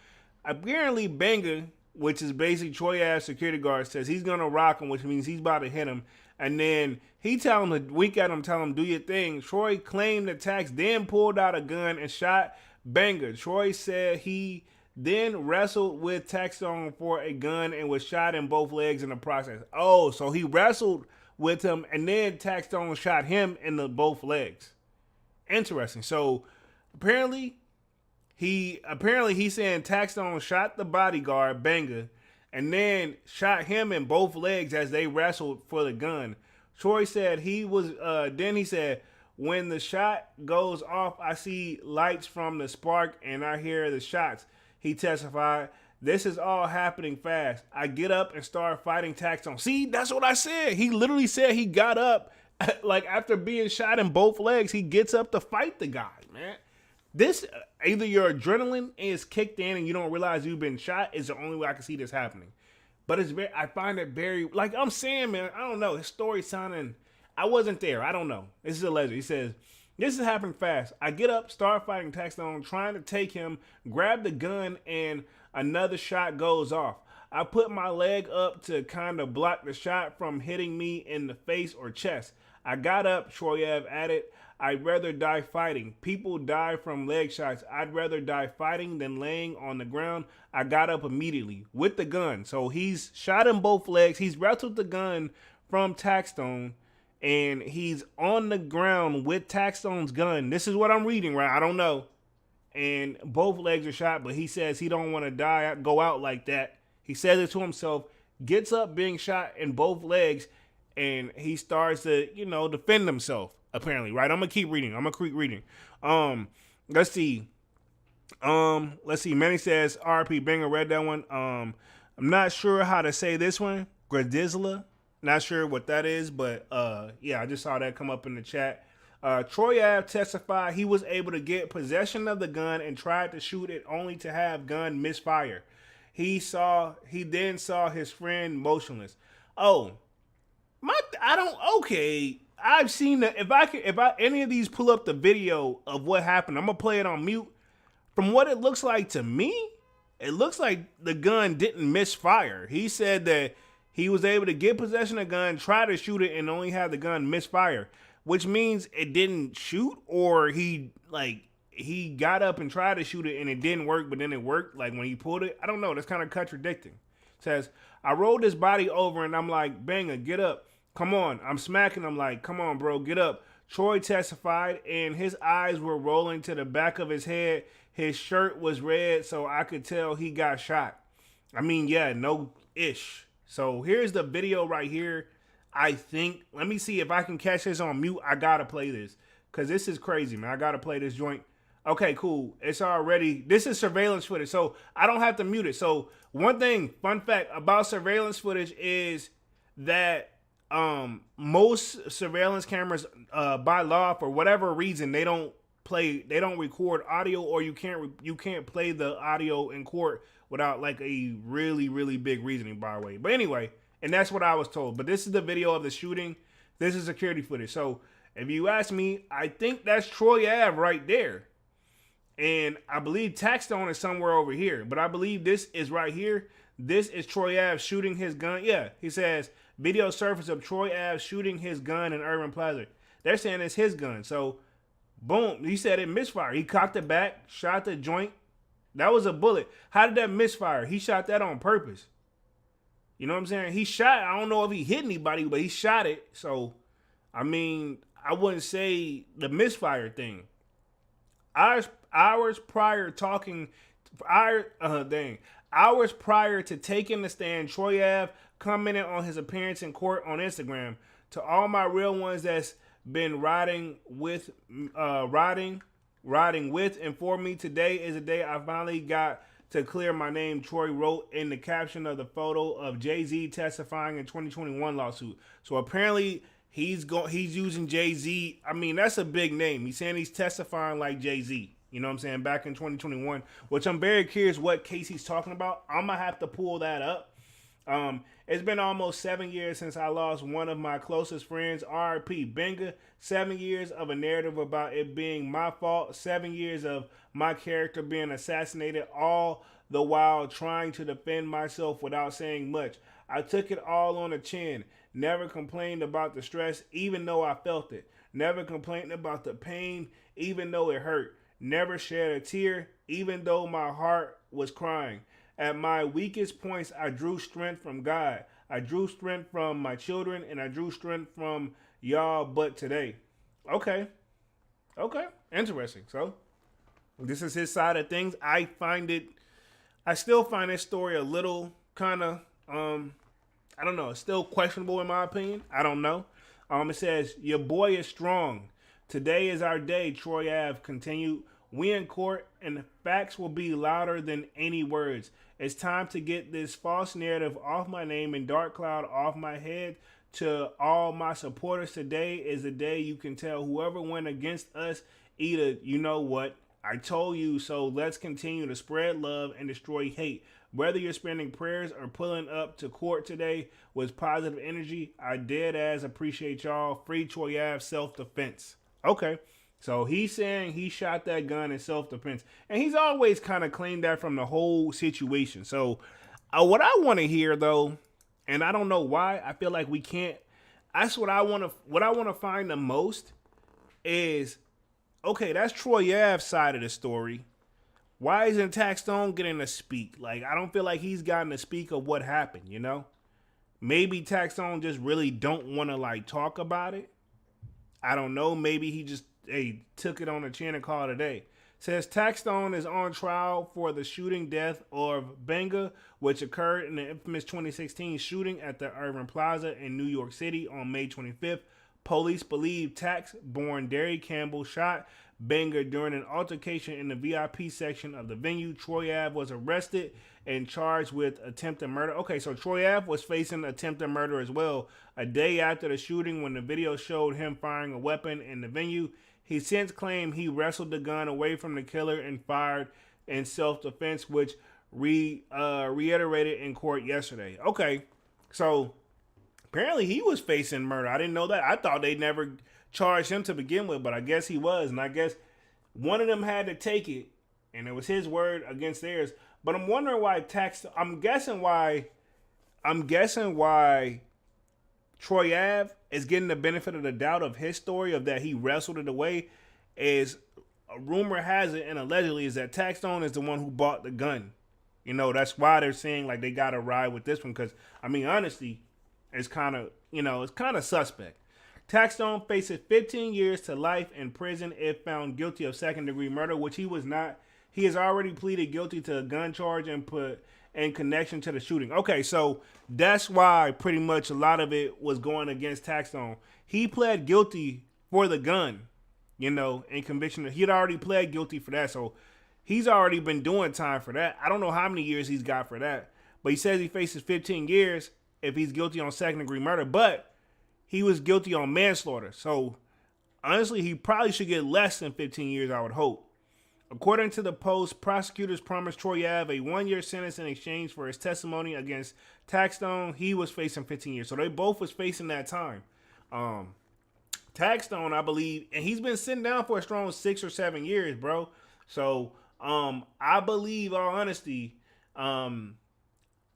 apparently Banger, which is basically Troy Ave's security guard, says he's gonna rock him, which means he's about to hit him. And then he tell him to wink at him, tell him, "Do your thing." Troy claimed that Tax then pulled out a gun and shot Banger. Troy said he then wrestled with Taxstone for a gun and was shot in both legs in the process. Oh, so he wrestled with him and then Taxstone shot him in the both legs. Interesting. So apparently he's saying Taxstone shot the bodyguard Banger and then shot him in both legs as they wrestled for the gun. Troy said then he said, "When the shot goes off, I see lights from the spark and I hear the shots." He testified, "This is all happening fast. I get up and start fighting Taxstone." See, that's what I said. He literally said he got up, like after being shot in both legs, he gets up to fight the guy, man. This, either your adrenaline is kicked in and you don't realize you've been shot, is the only way I can see this happening. But I find it very, like I'm saying, man, I don't know. His story sounding, I wasn't there. I don't know. This is a legend. He says, "This is happening fast. I get up, start fighting Taxstone, trying to take him, grab the gun, and another shot goes off. I put my leg up to kind of block the shot from hitting me in the face or chest. I got up," Troy Ave added. "I'd rather die fighting. People die from leg shots. I'd rather die fighting than laying on the ground. I got up immediately with the gun." So he's shot in both legs. He's wrestled the gun from Taxstone, and he's on the ground with Taxstone's gun. This is what I'm reading, right? I don't know. And both legs are shot, but he says he don't want to go out like that. He says it to himself, gets up being shot in both legs, and he starts to, defend himself, apparently, right? I'm going to keep reading. Let's see. Manny says, RP Banger, read that one. I'm not sure how to say this one. Gradizla. Not sure what that is, but I just saw that come up in the chat. Troy Ave testified he was able to get possession of the gun and tried to shoot it only to have gun misfire. He then saw his friend motionless. I've seen that. If any of these pull up the video of what happened, I'm gonna play it on mute. From what it looks like to me, it looks like the gun didn't misfire. He said that he was able to get possession of the gun, try to shoot it, and only have the gun misfire, which means it didn't shoot, or he got up and tried to shoot it and it didn't work, but then it worked, like when he pulled it. I don't know. That's kind of contradicting. Says, I rolled his body over and I'm like, Banger, get up. Come on. I'm smacking him like, come on, bro, get up. Troy testified and his eyes were rolling to the back of his head. His shirt was red, so I could tell he got shot. I mean, yeah, no ish. So here's the video right here. I think, let me see if I can catch this on mute. I gotta play this because this is crazy, man. I gotta play this joint. Okay, cool. It's already, this is surveillance footage, so I don't have to mute it. So one thing, fun fact about surveillance footage is that most surveillance cameras, by law, for whatever reason, they don't record audio, or you can't play the audio in court without like a really, really big reasoning, by the way. But anyway, and that's what I was told. But this is the video of the shooting. This is security footage. So if you ask me, I think that's Troy Ave right there. And I believe Taxstone is somewhere over here. But I believe this is right here. This is Troy Ave shooting his gun. Yeah, he says, video surface of Troy Ave shooting his gun in Urban Plaza. They're saying it's his gun. So, boom, he said it misfire. He cocked it back, shot the joint. That was a bullet. How did that misfire? He shot that on purpose. You know what I'm saying? He shot, I don't know if he hit anybody, but he shot it. So, I mean, I wouldn't say the misfire thing. Hours prior to taking the stand, Troy Ave commented on his appearance in court on Instagram. To all my real ones that's been riding with, and for me, today is the day I finally got to clear my name, Troy wrote in the caption of the photo of Jay-Z testifying in 2021 lawsuit. So apparently he's using Jay-Z. I mean, that's a big name. He's saying he's testifying like Jay-Z. You know what I'm saying? Back in 2021, which I'm very curious what case he's talking about. I'm going to have to pull that up. It's been almost 7 years since I lost one of my closest friends, R.I.P. Benga. 7 years of a narrative about it being my fault. 7 years of my character being assassinated, all the while trying to defend myself without saying much. I took it all on the chin. Never complained about the stress, even though I felt it. Never complained about the pain, even though it hurt. Never shed a tear, even though my heart was crying. At my weakest points, I drew strength from God. I drew strength from my children, and I drew strength from y'all, but today. Okay. Interesting. So, this is his side of things. I still find this story a little kind of, I don't know, it's still questionable in my opinion. I don't know. It says, your boy is strong. Today is our day, Troy Ave continued. We in court, and the facts will be louder than any words. It's time to get this false narrative off my name and dark cloud off my head. To all my supporters, today is the day you can tell whoever went against us, either you know what, I told you so. Let's continue to spread love and destroy hate. Whether you're spending prayers or pulling up to court today with positive energy, I dead ass appreciate y'all. Free Troy Ave, self-defense. Okay. So he's saying he shot that gun in self-defense. And he's always kind of claimed that from the whole situation. So what I want to hear, though, and I don't know why, I feel like we can't. That's what I want to find the most is, okay, that's Troy Ave's side of the story. Why isn't Taxstone getting to speak? Like, I don't feel like he's gotten to speak of what happened, you know? Maybe Taxstone just really don't want to, like, talk about it. I don't know. Maybe he just took it on the chin and called it a day. Says Taxstone is on trial for the shooting death of Benga, which occurred in the infamous 2016 shooting at the Irving Plaza in New York City on May 25th. Police believe Tax-born Derry Campbell shot Benga during an altercation in the VIP section of the venue. Troy Ave was arrested and charged with attempted murder. Okay, so Troy Ave was facing attempted murder as well a day after the shooting when the video showed him firing a weapon in the venue. He since claimed he wrestled the gun away from the killer and fired in self-defense, which reiterated in court yesterday. Okay, so apparently he was facing murder. I didn't know that. I thought they never charged him to begin with, but I guess he was. And I guess one of them had to take it, and it was his word against theirs. But I'm wondering why I'm guessing why Troy Ave is getting the benefit of the doubt of his story of that he wrestled it away. Is a rumor has it, and allegedly, is that Taxstone is the one who bought the gun. You know, that's why they're saying like they got to ride with this one because I mean, honestly, it's kind of it's kind of suspect. Taxstone faces 15 years to life in prison if found guilty of second-degree murder, which he was not. He has already pleaded guilty to a gun charge and put in connection to the shooting. Okay, so that's why pretty much a lot of it was going against Taxstone. He pled guilty for the gun, in conviction. He had already pled guilty for that, so he's already been doing time for that. I don't know how many years he's got for that, but he says he faces 15 years if he's guilty on second-degree murder, but he was guilty on manslaughter. So, honestly, he probably should get less than 15 years, I would hope. According to the Post, prosecutors promised Troy Ave a 1-year sentence in exchange for his testimony against Taxstone. He was facing 15 years. So they both was facing that time. Taxstone, I believe, and he's been sitting down for a strong 6 or 7 years, bro. So I believe, all honesty,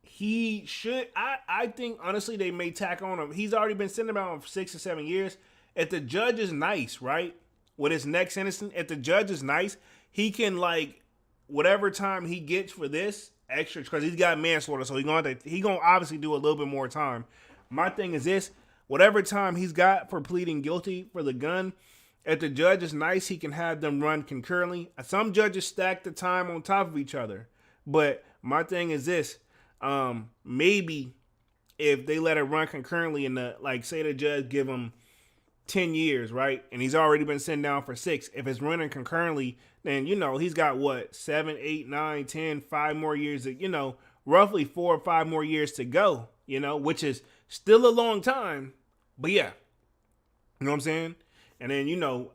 he should. I think, honestly, they may tack on him. He's already been sitting down for 6 or 7 years. If the judge is nice, right, with his next sentencing, if the judge is nice, he can, like, whatever time he gets for this extra, because he's got manslaughter, so he's gonna obviously do a little bit more time. My thing is this: whatever time he's got for pleading guilty for the gun, if the judge is nice, he can have them run concurrently. Some judges stack the time on top of each other, but my thing is this: maybe if they let it run concurrently, and say the judge give him 10 years, right? And he's already been sitting down for 6. If it's running concurrently, then, he's got what, 7, 8, 9, 10, 5 more years, roughly 4 or 5 more years to go, which is still a long time. But yeah, you know what I'm saying? And then,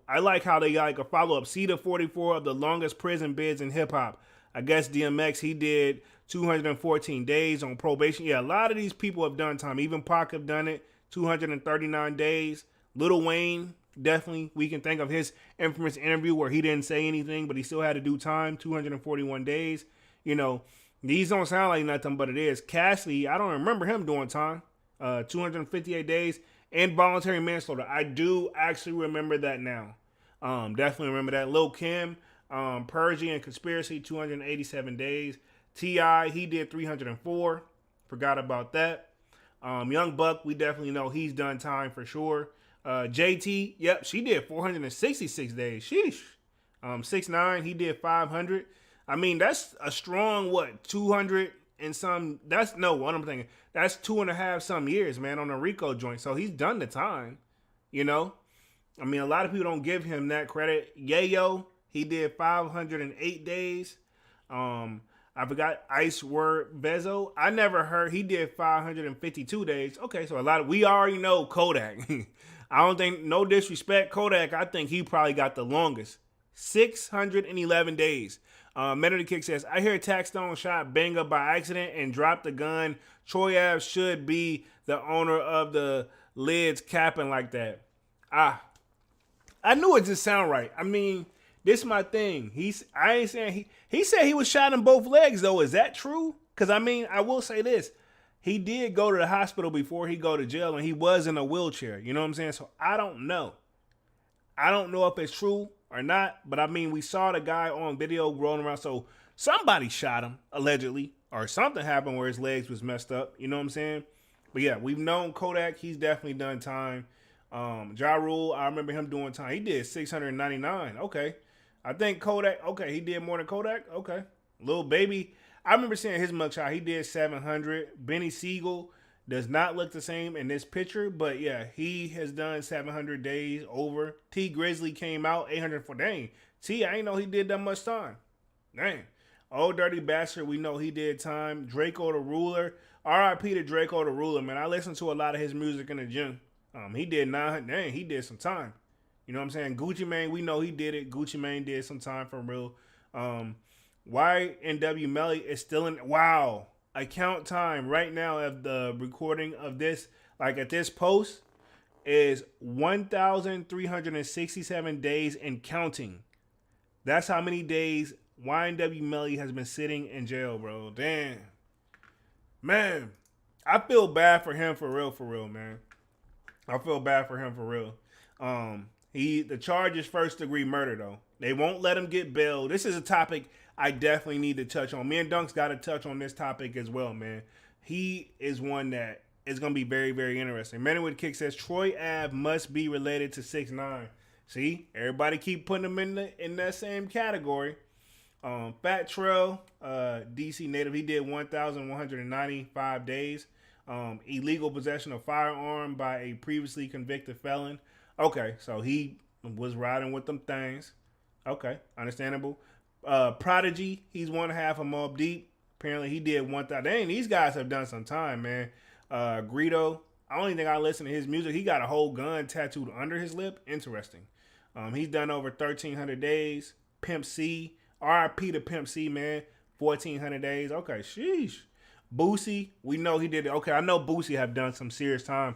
I like how they got like a follow-up. CETA 44 of the longest prison bids in hip-hop. I guess DMX, he did 214 days on probation. Yeah, a lot of these people have done time. Even Pac have done it, 239 days. Lil Wayne, definitely, we can think of his infamous interview where he didn't say anything, but he still had to do time, 241 days. These don't sound like nothing, but it is. Cassidy, I don't remember him doing time, 258 days. Involuntary manslaughter, I do actually remember that now. Definitely remember that. Lil Kim, Perjury and Conspiracy, 287 days. T.I., he did 304. Forgot about that. Young Buck, we definitely know he's done time for sure. JT, yep, she did 466 days. Sheesh. 6ix9ine, he did 500. I mean, that's a strong, 200 and some. That's 2.5 some years, man, on a RICO joint. So he's done the time, I mean, a lot of people don't give him that credit. Yayo, he did 508 days. I forgot Ice Word Bezo. I never heard he did 552 days. Okay, so we already know Kodak. I don't think, no disrespect, Kodak, I think he probably got the longest. 611 days. Men of the Kick says, I hear Taxstone shot Banga by accident and dropped the gun. Troy Ave should be the owner of the lids capping like that. I knew it just sound right. I mean, this is my thing. I ain't saying he said he was shot in both legs though. Is that true? Because I mean, I will say this. He did go to the hospital before he go to jail, and he was in a wheelchair. You know what I'm saying? So I don't know. I don't know if it's true or not, but I mean, we saw the guy on video rolling around. So somebody shot him, allegedly, or something happened where his legs was messed up. You know what I'm saying? But yeah, we've known Kodak. He's definitely done time. Ja Rule, I remember him doing time. He did 699. Okay. I think Kodak, okay, he did more than Kodak. Okay. Lil Baby, I remember seeing his mugshot. He did 700. Benny Siegel does not look the same in this picture, but yeah, he has done 700 days over. T Grizzly came out 804. Dang, T, I ain't know he did that much time. Dang. Old Dirty Bastard, we know he did time. Draco the Ruler. R.I.P. to Draco the Ruler, man. I listened to a lot of his music in the gym. He did 900. Dang, he did some time. You know what I'm saying? Gucci Mane, we know he did it. Gucci Mane did some time for real. YNW Melly is still in. Wow. Account time right now of the recording of this, like at this post, is 1,367 days and counting. That's how many days YNW Melly has been sitting in jail, bro. Damn. Man, I feel bad for him for real, man. I feel bad for him for real. The charge is first degree murder though. They won't let him get bail. This is a topic I definitely need to touch on. Me and Dunk's got to touch on this topic as well, man. He is one that is going to be very, very interesting. Man with Kick says Troy Ave must be related to 6ix9ine. See, everybody keep putting him in that same category. Fat Trail, DC native, he did 1,195 days. Illegal possession of firearm by a previously convicted felon. Okay, so he was riding with them things. Okay, understandable. Prodigy, he's one half of Mobb Deep. Apparently he did 1,000. Dang, these guys have done some time, man. Greedo, I only think I listen to his music. He got a whole gun tattooed under his lip. Interesting. He's done over 1,300 days. Pimp C, RIP to Pimp C, man. 1,400 days. Okay, sheesh. Boosie, we know he did it. Okay, I know Boosie have done some serious time.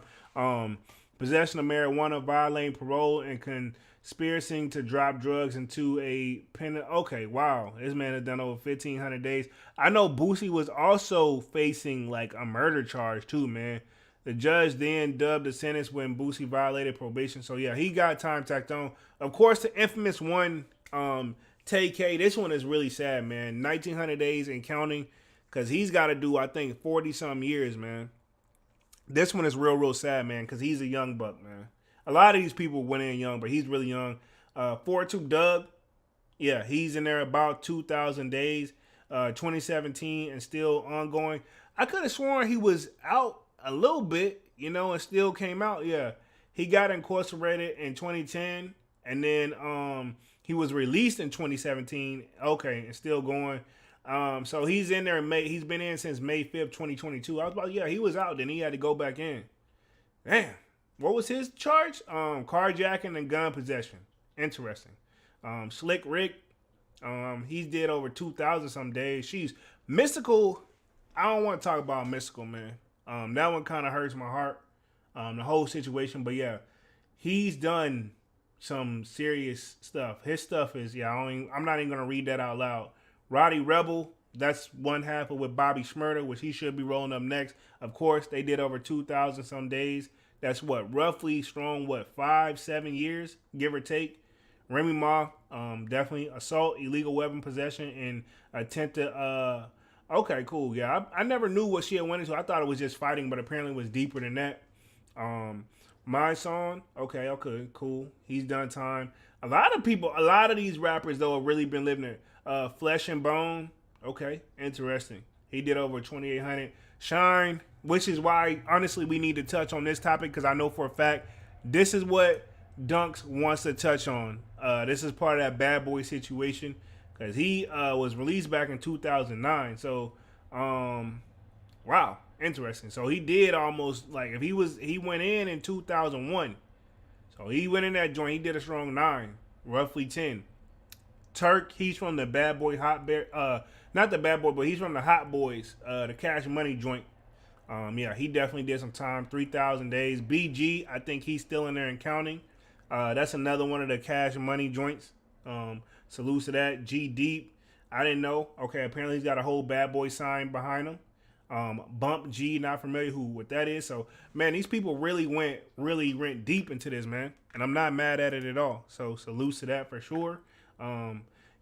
Possession of marijuana, violating parole, and conspiracy to drop drugs into a pen. Okay, wow. This man has done over 1,500 days. I know Boosie was also facing like a murder charge too, man. The judge then dubbed the sentence when Boosie violated probation. So yeah, he got time tacked on. Of course, the infamous one, TK. This one is really sad, man. 1,900 days and counting, because he's got to do, I think, 40-some years, man. This one is real, real sad, man, because he's a young buck, man. A lot of these people went in young, but he's really young. 4-2 Doug, yeah, he's in there about 2,000 days, 2017, and still ongoing. I could have sworn he was out a little bit, and still came out. Yeah, he got incarcerated in 2010, and then he was released in 2017. Okay, and still going. So he's in there in May. He's been in since May 5th, 2022. I was about, yeah, he was out. Then he had to go back in. Damn. What was his charge? Carjacking and gun possession. Interesting. Slick Rick. He did over 2,000 some days. She's Mystical. I don't want to talk about Mystical, man. That one kind of hurts my heart. The whole situation. But yeah, he's done some serious stuff. His stuff is, I'm not even going to read that out loud. Roddy Rebel, that's one half of with Bobby Shmurda, which he should be rolling up next. Of course, they did over 2,000 some days. That's roughly strong, 5-7 years, give or take. Remy Ma, definitely assault, illegal weapon possession, and attempted. Okay, cool. Yeah, I never knew what she had went into. I thought it was just fighting, but apparently it was deeper than that. My Song, okay, cool. He's done time. A lot of these rappers though have really been living it. Flesh and Bone, okay, interesting. He did over 2,800. Shine, which is why honestly we need to touch on this topic, because I know for a fact this is what Dunks wants to touch on. This is part of that bad boy situation, because he was released back in 2009. So, wow, interesting. So he did almost like if he went in 2001. So he went in that joint. He did a strong 9, roughly 10. Turk, he's from the Bad Boy Hot Bear, not the Bad Boy, but he's from the Hot Boys, the Cash Money joint. Yeah, he definitely did some time, 3,000 days. BG, I think he's still in there and counting. That's another one of the Cash Money joints. Salute to that. G Deep, I didn't know. Okay, apparently he's got a whole Bad Boy sign behind him. Bump G, not familiar what that is. So, man, these people really went deep into this, man. And I'm not mad at it at all. So, salute to that for sure.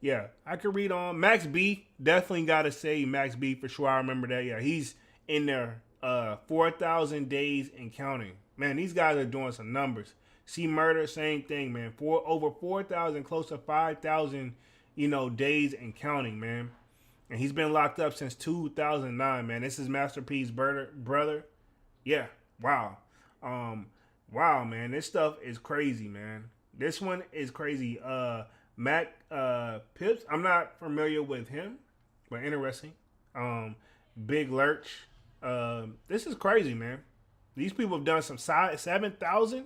Yeah, I could read on. Max B, definitely got to say Max B for sure. I remember that. Yeah, he's in there 4,000 days and counting. Man, these guys are doing some numbers. C Murder, same thing, man. Over 4,000, close to 5,000, days and counting, man. And he's been locked up since 2009, man. This is Master P's brother. Yeah, wow. Wow, man. This stuff is crazy, man. This one is crazy. Mac Pips, I'm not familiar with him, but interesting. Big Lurch. This is crazy, man. These people have done some 7,000.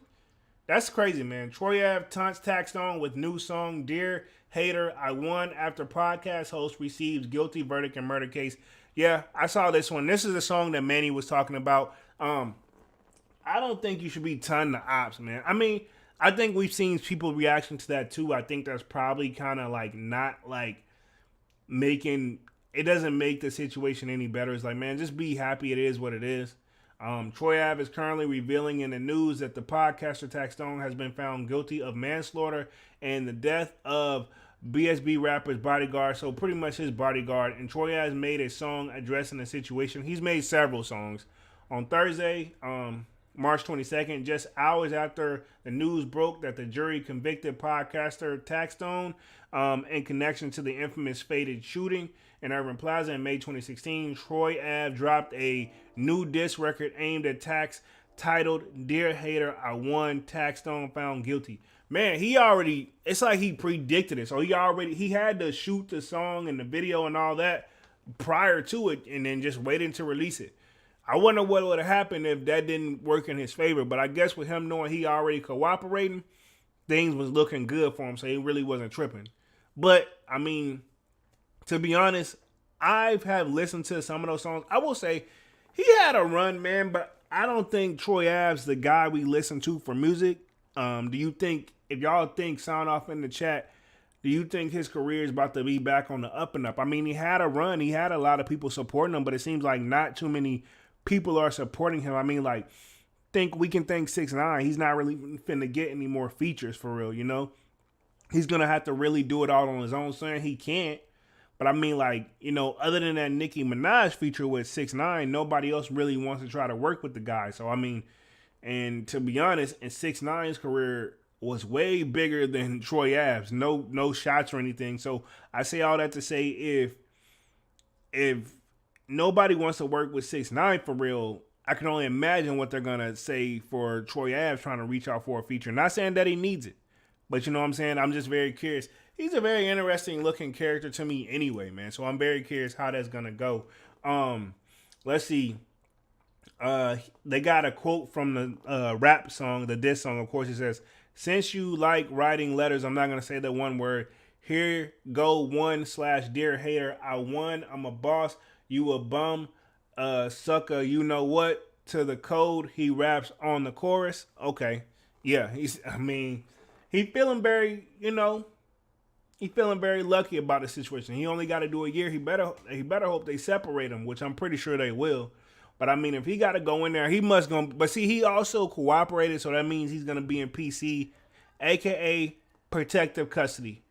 That's crazy, man. Troy Ave taunts Taxstone with new song, Dear Hater, I Won After Podcast Host Receives Guilty Verdict in Murder Case. Yeah, I saw this one. This is a song that Manny was talking about. I don't think you should be taunting the ops, man. I mean, I think we've seen people's reaction to that too. I think that's probably kind of like not like making, it doesn't make the situation any better. It's like, man, just be happy. It is what it is. Troy Ave is currently revealing in the news that the podcaster Taxstone has been found guilty of manslaughter and the death of BSB rapper's bodyguard, so pretty much his bodyguard. And Troy Ave made a song addressing the situation. He's made several songs. On Thursday, March 22nd, just hours after the news broke that the jury convicted podcaster Taxstone in connection to the infamous fated shooting in Urban Plaza in May 2016, Troy Ave dropped a new diss record aimed at Tax titled Dear Hater, I Won, Taxstone Found Guilty. Man, it's like he predicted it. So he had to shoot the song and the video and all that prior to it and then just waiting to release it. I wonder what would have happened if that didn't work in his favor. But I guess with him knowing he already cooperating, things was looking good for him. So he really wasn't tripping. But, I mean, to be honest, I've listened to some of those songs. I will say he had a run, man. But I don't think Troy Ave's the guy we listen to for music. Do you think, if y'all think, sound off in the chat, do you think his career is about to be back on the up and up? I mean, he had a run. He had a lot of people supporting him. But it seems like not too many people are supporting him. I mean, like, we can thank 6ix9ine. He's not really finna get any more features for real, you know? He's gonna have to really do it all on his own, saying he can't. But I mean, like, you know, other than that Nicki Minaj feature with 6ix9ine, nobody else really wants to try to work with the guy. So, I mean, and to be honest, in 6ix9ine's career was way bigger than Troy Ave's. No shots or anything. So I say all that to say if nobody wants to work with 6ix9ine for real, I can only imagine what they're going to say for Troy Ave trying to reach out for a feature. Not saying that he needs it, but you know what I'm saying? I'm just very curious. He's a very interesting looking character to me anyway, man. So I'm very curious how that's going to go. Let's see. They got a quote from the rap song, the diss song. Of course, it says, "Since you like writing letters," I'm not going to say that one word. "Here go 1/Dear Hater. I won. I'm a boss. You a bum, sucker, you know what? To the code," he raps on the chorus. Okay. Yeah, he feeling very, he feeling very lucky about the situation. He only got to do a year. He better hope they separate him, which I'm pretty sure they will. But I mean, if he got to go in there, he must go. But see, he also cooperated, so that means he's going to be in PC, aka protective custody.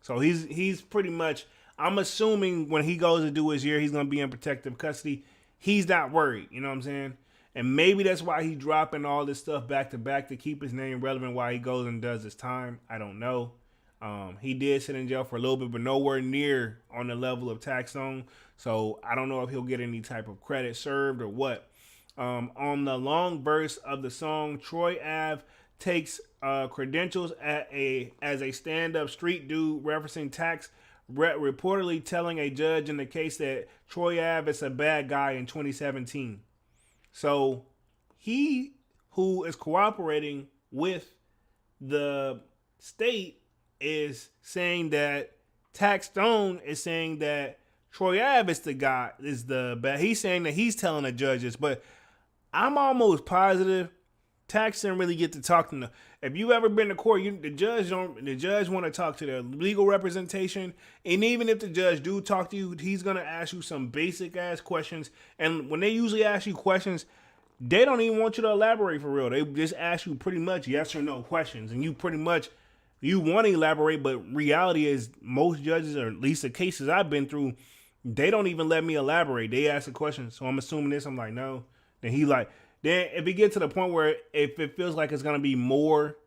So he's pretty much, I'm assuming when he goes to do his year, he's going to be in protective custody. He's not worried, you know what I'm saying? And maybe that's why he's dropping all this stuff back to back to keep his name relevant while he goes and does his time. I don't know. He did sit in jail for a little bit, but nowhere near on the level of Taxstone. So I don't know if he'll get any type of credit served or what. On the long verse of the song, Troy Ave takes credentials as a stand-up street dude, referencing Tax reportedly telling a judge in the case that Troy Ave is a bad guy in 2017. So he who is cooperating with the state is saying that Taxstone is saying that Troy Ave is the guy, is the bad. He's saying that he's telling the judges, but I'm almost positive Tax didn't really get to talk to them. If you ever been to court, the judge want to talk to their legal representation, and even if the judge do talk to you, he's gonna ask you some basic ass questions. And when they usually ask you questions, they don't even want you to elaborate for real. They just ask you pretty much yes or no questions, and you want to elaborate, but reality is most judges, or at least the cases I've been through, they don't even let me elaborate. They ask a question, so I'm assuming this. I'm like, no. Then if it gets to the point where if it feels like it's going to be more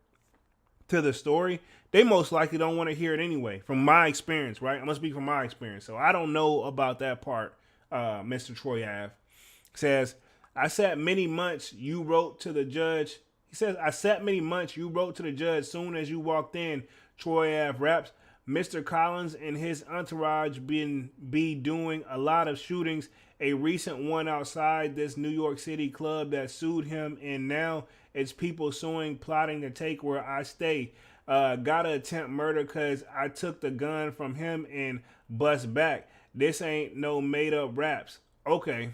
to the story, they most likely don't want to hear it anyway, from my experience, right? I'm going to speak from my experience. So I don't know about that part. Mr. Troy Ave says, "I sat many months, you wrote to the judge." He says, "I sat many months, you wrote to the judge soon as you walked in." Troy Ave raps, "Mr. Collins and his entourage be doing a lot of shootings. A recent one outside this New York City club that sued him, and now it's people suing, plotting to take where I stay. Gotta attempt murder because I took the gun from him and bust back. This ain't no made up raps." Okay,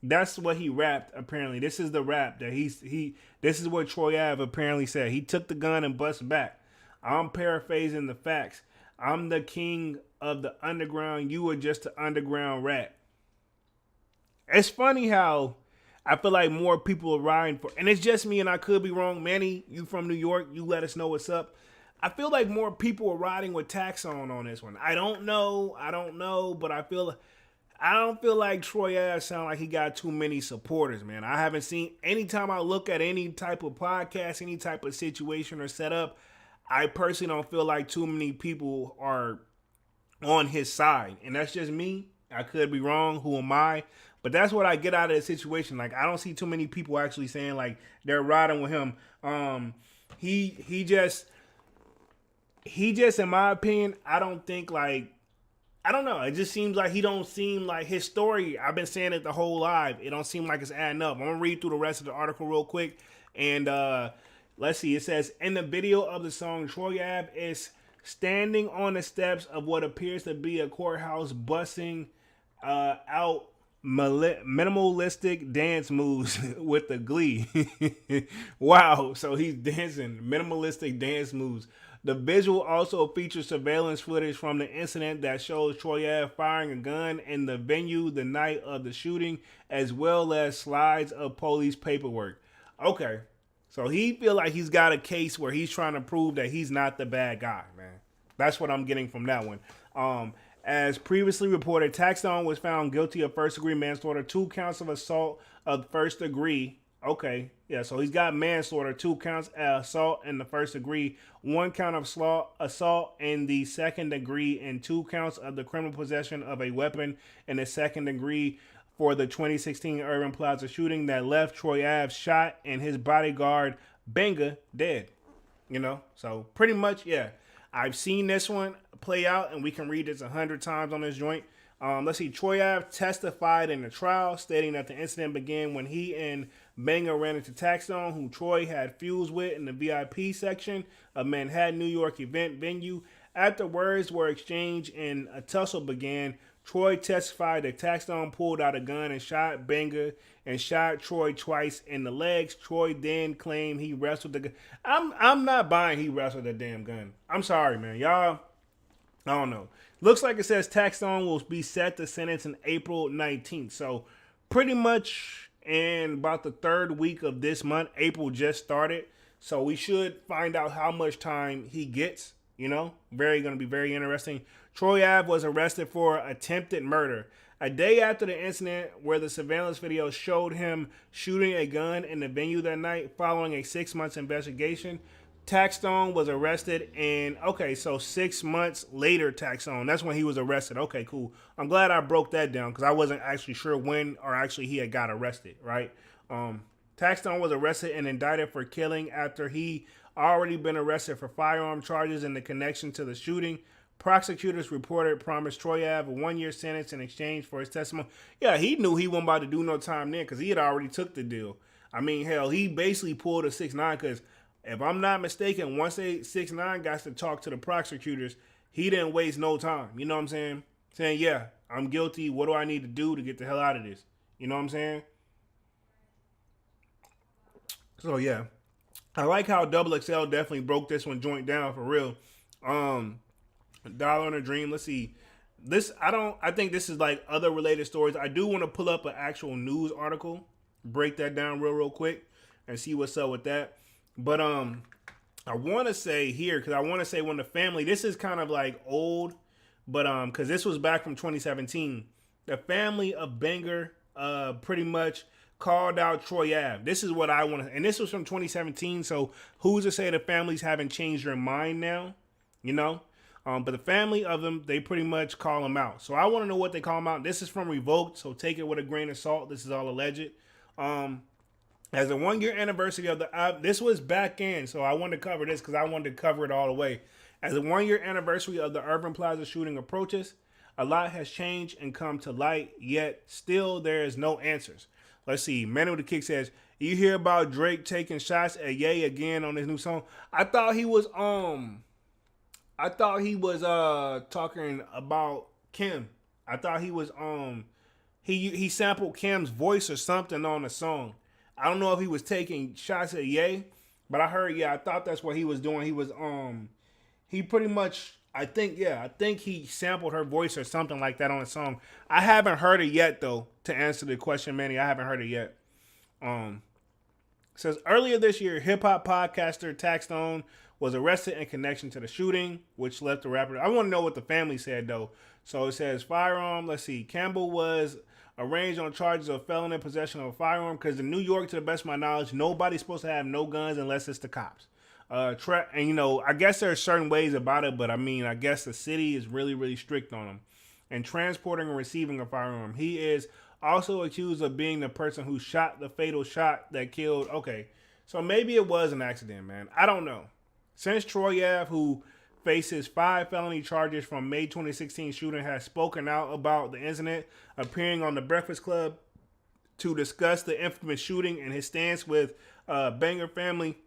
that's what he rapped. Apparently, this is the rap that This is what Troy Ave apparently said. He took the gun and bust back. I'm paraphrasing the facts. "I'm the king of the underground. You are just an underground rat." It's funny how I feel like more people are riding for, and it's just me, and I could be wrong. Manny, you from New York, you let us know what's up. I feel like more people are riding with Taxstone on this one. I don't know, but I don't feel like Troy Ave sound like he got too many supporters, man. I haven't seen, anytime I look at any type of podcast, any type of situation or setup, I personally don't feel like too many people are on his side. And that's just me. I could be wrong. Who am I? But that's what I get out of the situation. Like, I don't see too many people actually saying like they're riding with him. He just, in my opinion, I don't think like, I don't know. It just seems like he don't seem like his story. I've been saying it the whole live. It don't seem like it's adding up. I'm gonna read through the rest of the article real quick. And let's see. It says, in the video of the song, Troy Ave is standing on the steps of what appears to be a courthouse, busting out minimalistic dance moves with the glee. Wow. So he's dancing minimalistic dance moves. The visual also features surveillance footage from the incident that shows Troy Ave firing a gun in the venue the night of the shooting, as well as slides of police paperwork. Okay, so he feel like he's got a case where he's trying to prove that he's not the bad guy, man. That's what I'm getting from that one. As previously reported, Taxstone was found guilty of first-degree manslaughter, 2 counts of assault of first degree. Okay, yeah, so he's got manslaughter, 2 counts assault in the first degree, 1 count of assault in the second degree, and 2 counts of the criminal possession of a weapon in the second degree for the 2016 Urban Plaza shooting that left Troy Ave shot and his bodyguard Benga dead. You know, so pretty much, yeah. I've seen this one play out, and we can read this 100 times on this joint. Let's see. Troy Ave testified in the trial, stating that the incident began when he and Benga ran into Taxstone, who Troy had fused with in the VIP section of Manhattan, New York event venue. After words were exchanged and a tussle began, Troy testified that Taxstone pulled out a gun and shot Benga and shot Troy twice in the legs. Troy then claimed he wrestled the gun. I'm not buying he wrestled the damn gun. I'm sorry, man. Y'all, I don't know. Looks like it says Taxstone will be set to sentence in April 19th. So pretty much in about the 3rd week of this month, April just started. So we should find out how much time he gets, you know. Going to be very interesting. Troy Ave was arrested for attempted murder. A day after the incident where the surveillance video showed him shooting a gun in the venue that night, following a 6-month investigation, Taxstone was arrested. And okay, so 6 months later, Taxstone, that's when he was arrested. Okay, cool. I'm glad I broke that down because I wasn't actually sure when or actually he had got arrested, right? Taxstone was arrested and indicted for killing after he already been arrested for firearm charges in the connection to the shooting. Prosecutors reported promised Troy Ave a 1-year sentence in exchange for his testimony. Yeah, he knew he wasn't about to do no time then because he had already took the deal. I mean, hell, he basically pulled a 6ix9ine because if I'm not mistaken, once 6ix9ine got to talk to the prosecutors, he didn't waste no time. You know what I'm saying? Saying, yeah, I'm guilty. What do I need to do to get the hell out of this? You know what I'm saying? So, yeah. I like how Double XL definitely broke this one joint down for real. Dollar and a Dream. Let's see. I think this is like other related stories. I do want to pull up an actual news article, break that down real quick and see what's up with that. But I want to say here, because I want to say when the family, this is kind of like old, but because this was back from 2017. The family of Benga pretty much called out Troy Ave. This is what I want to, and this was from 2017. So who's to say the families haven't changed their mind now? You know. But the family of them, they pretty much call him out. So I want to know what they call him out. This is from Revoked, so take it with a grain of salt. This is all alleged. As a 1-year anniversary of this was back in, so I wanted to cover this because I wanted to cover it all the way. As a 1-year anniversary of the Urban Plaza shooting approaches, a lot has changed and come to light, yet still there is no answers. Let's see. Man with the Kick says, you hear about Drake taking shots at Ye again on his new song? I thought he was talking about Kim. I thought he was he sampled Kim's voice or something on the song. I don't know if he was taking shots at Ye, but I heard, I thought that's what he was doing. He was he pretty much, I think he sampled her voice or something like that on the song. I haven't heard it yet though, to answer the question, Manny. I haven't heard it yet. It says earlier this year, hip hop podcaster Taxstone was arrested in connection to the shooting, which left the rapper. I want to know what the family said though. So it says firearm. Let's see. Campbell was arraigned on charges of felon in possession of a firearm because in New York, to the best of my knowledge, nobody's supposed to have no guns unless it's the cops. And you know, I guess there are certain ways about it, but I mean, I guess the city is really, really strict on them. And transporting and receiving a firearm. He is also accused of being the person who shot the fatal shot that killed. Okay, so maybe it was an accident, man. I don't know. Since Troy Ave, who faces 5 felony charges from May 2016 shooting, has spoken out about the incident, appearing on the Breakfast Club to discuss the infamous shooting and his stance with Banger family.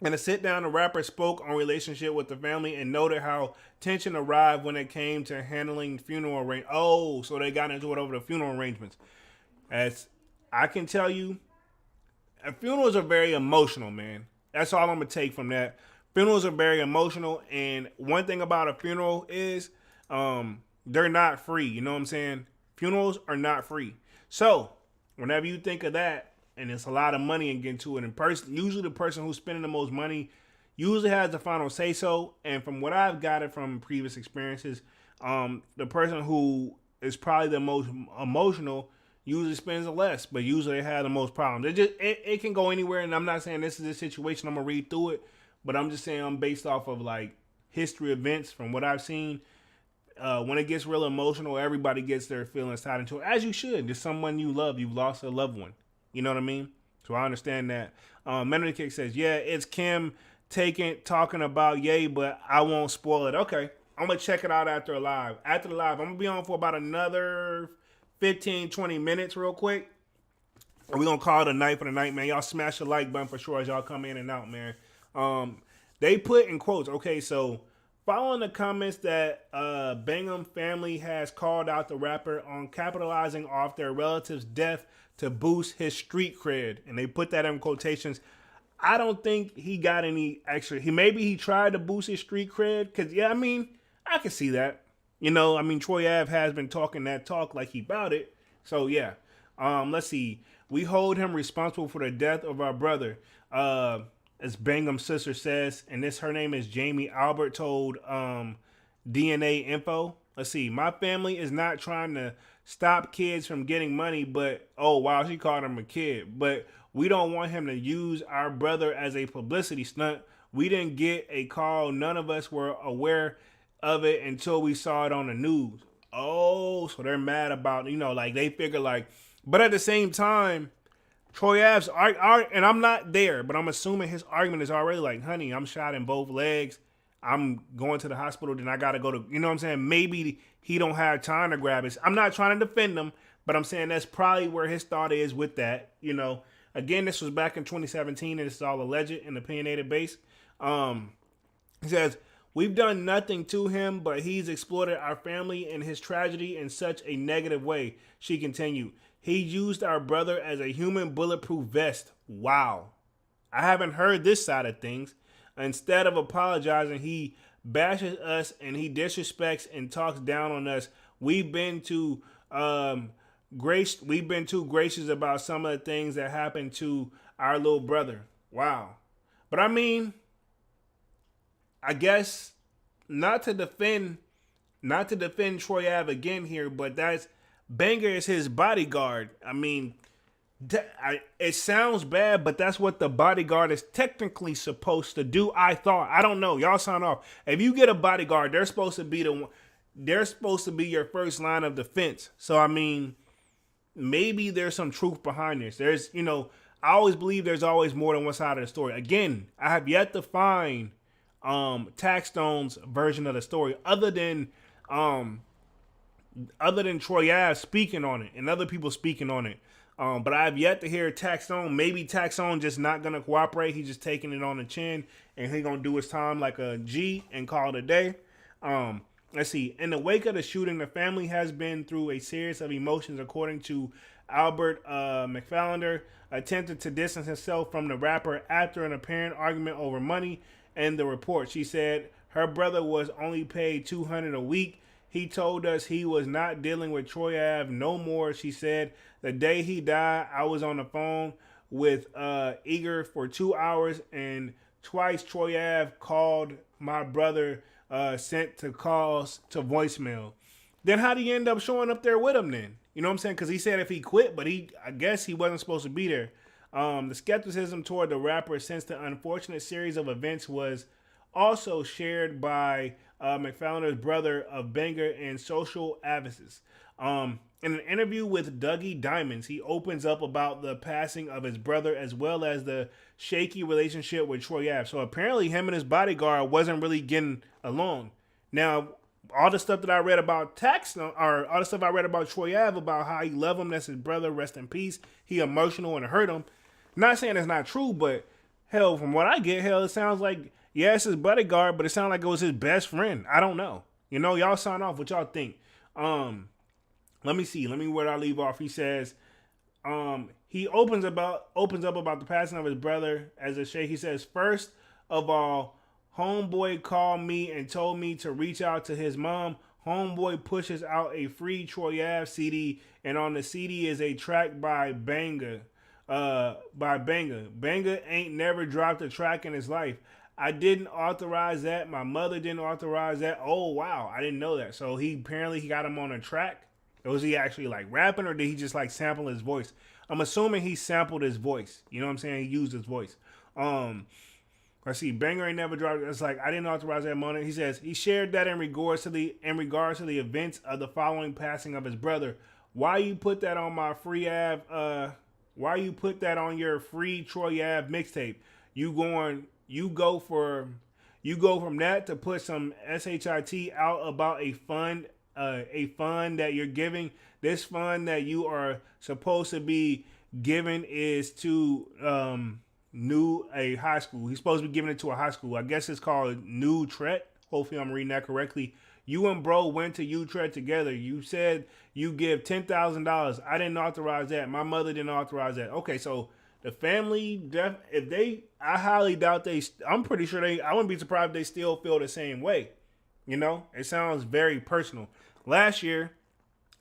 In a sit-down, the rapper spoke on relationship with the family and noted how tension arrived when it came to handling funeral arrangements. Oh, so they got into it over the funeral arrangements. As I can tell you, funerals are very emotional, man. That's all I'm going to take from that. Funerals are very emotional, and one thing about a funeral is they're not free. You know what I'm saying? Funerals are not free. So, whenever you think of that, and it's a lot of money and get into it. And usually the person who's spending the most money usually has the final say so. And from what I've got it from previous experiences, the person who is probably the most emotional usually spends the less, but usually they have the most problems. It can go anywhere. And I'm not saying this is the situation. I'm gonna read through it, but I'm just saying I'm based off of like history events from what I've seen. When it gets real emotional, everybody gets their feelings tied into it, as you should. There's someone you love. You've lost a loved one. You know what I mean? So I understand that. Men of the Kick says, yeah, it's Kim talking about Ye, but I won't spoil it. Okay. I'm going to check it out after live. After the live, I'm going to be on for about another 15, 20 minutes real quick. And we're going to call it a night for the night, man. Y'all smash the like button for sure as y'all come in and out, man. They put in quotes, okay, so following the comments that Bangham family has called out the rapper on capitalizing off their relative's death to boost his street cred, and they put that in quotations. I don't think he got any extra. Maybe he tried to boost his street cred, because, yeah, I mean, I can see that. You know, I mean, Troy Ave has been talking that talk like he about it. So, yeah. Let's see. We hold him responsible for the death of our brother. As Bangham's sister says, and her name is Jamie Albert, told DNA Info. Let's see. My family is not trying to stop kids from getting money, but, oh, wow, she called him a kid. But we don't want him to use our brother as a publicity stunt. We didn't get a call. None of us were aware of it until we saw it on the news. Oh, so they're mad about, you know, like they figure like, but at the same time, Troy Ave's and I'm not there, but I'm assuming his argument is already like, honey, I'm shot in both legs. I'm going to the hospital, then I got to go to, you know what I'm saying? Maybe he don't have time to grab it. I'm not trying to defend him, but I'm saying that's probably where his thought is with that. You know, again, this was back in 2017, and it's all alleged and opinionated base. He says, we've done nothing to him, but he's exploited our family and his tragedy in such a negative way. She continued, he used our brother as a human bulletproof vest. Wow. I haven't heard this side of things. Instead of apologizing, he bashes us and he disrespects and talks down on us. We've been too gracious about some of the things that happened to our little brother. Wow. But I mean, I guess not to defend Troy Ave again here, but Banger is his bodyguard. I mean, it sounds bad, but that's what the bodyguard is technically supposed to do. I thought. I don't know. Y'all sign off. If you get a bodyguard, they're supposed to be your first line of defense. So I mean, maybe there's some truth behind this. There's, you know, I always believe there's always more than one side of the story. Again, I have yet to find Taxstone's version of the story other than Troy Ave speaking on it and other people speaking on it. But I have yet to hear Taxstone. Maybe Taxstone just not going to cooperate. He's just taking it on the chin, and he's going to do his time like a G and call it a day. Let's see. In the wake of the shooting, the family has been through a series of emotions, according to Albert McFarlander, attempted to distance himself from the rapper after an apparent argument over money. And the report, she said her brother was only paid $200 a week. He told us he was not dealing with Troy Ave no more. She said, the day he died, I was on the phone with Eager for 2 hours, and twice Troy Ave called my brother, sent to calls to voicemail. Then how did he end up showing up there with him then? You know what I'm saying? Because he said if he quit, but I guess he wasn't supposed to be there. The skepticism toward the rapper since the unfortunate series of events was also shared by McFarlane's brother of Banger and social activists. In an interview with Dougie Diamonds, he opens up about the passing of his brother as well as the shaky relationship with Troy Ave. So apparently him and his bodyguard wasn't really getting along. Now, all the stuff that I read about Taxstone, or all the stuff I read about Troy Ave, about how he loved him, that's his brother, rest in peace, he emotional and it hurt him. Not saying it's not true, but hell, from what I get, it sounds like, yeah, it's his bodyguard, but it sounded like it was his best friend. I don't know. You know, y'all sign off what y'all think. Let me see. Let me where I leave off. He says, he opens up about the passing of his brother as a shake. He says, first of all, homeboy called me and told me to reach out to his mom. Homeboy pushes out a free Troy Ave CD, and on the CD is a track by Banger. Banger ain't never dropped a track in his life. I didn't authorize that. My mother didn't authorize that. Oh wow, I didn't know that. So he got him on a track. Was he actually like rapping, or did he just like sample his voice? I'm assuming he sampled his voice. You know what I'm saying? He used his voice. Let's see. Banger ain't never dropped. It's like I didn't authorize that money. He says he shared that in regards to the events of the following passing of his brother. Why you put that on my free Ave? Why you put that on your free Troy Ave mixtape? You go from that to put some shit out about a fund that you're giving. This fund that you are supposed to be giving is to a high school. He's supposed to be giving it to a high school. I guess it's called New Tret. Hopefully I'm reading that correctly. You and bro went to Utrecht together. You said you give $10,000. I didn't authorize that. My mother didn't authorize that. Okay, so the family, I highly doubt I'm pretty sure I wouldn't be surprised if they still feel the same way. You know, it sounds very personal. Last year,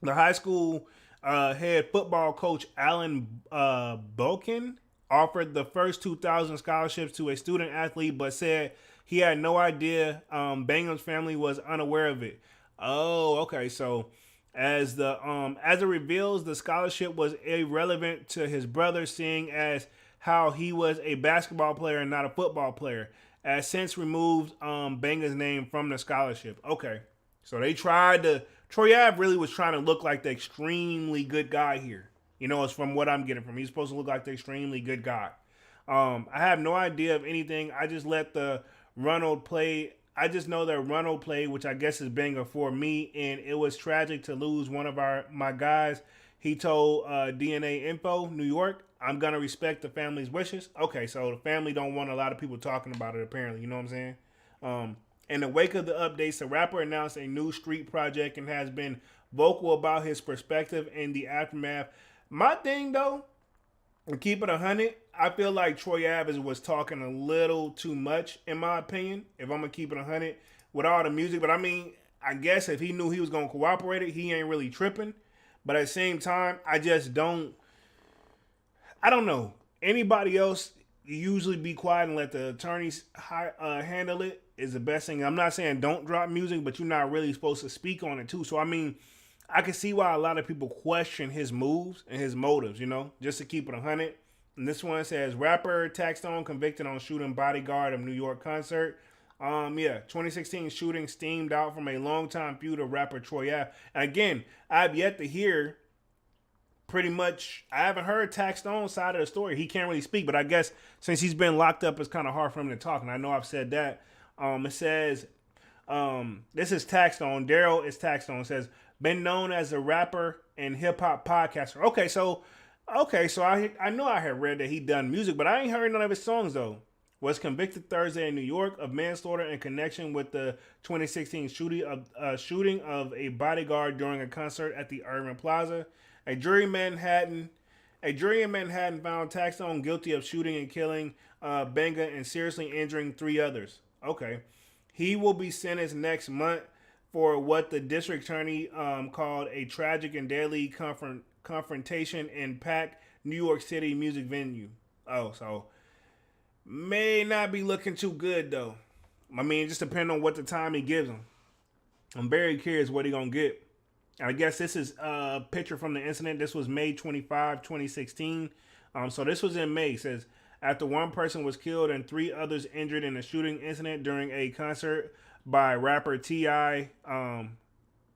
the high school head football coach Alan Boken offered the first 2,000 scholarships to a student athlete, but said he had no idea Bangham's family was unaware of it. Oh, okay. So as it reveals, the scholarship was irrelevant to his brother, seeing as how he was a basketball player and not a football player. Has since removed Banger's name from the scholarship. Okay. So they Troy Ave really was trying to look like the extremely good guy here. You know, it's from what I'm getting from him. He's supposed to look like the extremely good guy. I have no idea of anything. I just let the Ronald play. I just know that Ronald played, which I guess is Banger for me, and it was tragic to lose one of my guys. He told DNA Info, New York, I'm going to respect the family's wishes. Okay, so the family don't want a lot of people talking about it, apparently. You know what I'm saying? In the wake of the updates, the rapper announced a new street project and has been vocal about his perspective in the aftermath. My thing, though, and keep it 100, I feel like Troy Ave was talking a little too much, in my opinion, if I'm going to keep it 100, with all the music. But I mean, I guess if he knew he was going to cooperate it, he ain't really tripping. But at the same time, I don't know. Anybody else usually be quiet and let the attorneys handle it is the best thing. I'm not saying don't drop music, but you're not really supposed to speak on it too. So, I mean, I can see why a lot of people question his moves and his motives, you know, just to keep it 100. And this one says, rapper Taxstone convicted on shooting bodyguard of New York concert. 2016 shooting steamed out from a longtime feud of rapper Troy Ave. And again, I've yet to hear pretty much, I haven't heard Taxstone's side of the story. He can't really speak, but I guess since he's been locked up, it's kind of hard for him to talk. And I know I've said that. It says, this is Taxstone. Daryl is Taxstone. It says, been known as a rapper and hip hop podcaster. Okay, so I know I had read that he done music, but I ain't heard none of his songs though. Was convicted Thursday in New York of manslaughter in connection with the 2016 shooting of a bodyguard during a concert at the Irving Plaza. A jury in Manhattan found Taxstone guilty of shooting and killing Banger and seriously injuring 3 others. Okay. He will be sentenced next month for what the district attorney called a tragic and deadly confrontation in packed New York City music venue. Oh, so may not be looking too good though. I mean, just depending on what the time he gives him. I'm very curious what he gonna get. I guess this is a picture from the incident. This was May 25, 2016. So this was in May. It says, after one person was killed and 3 others injured in a shooting incident during a concert by rapper T.I.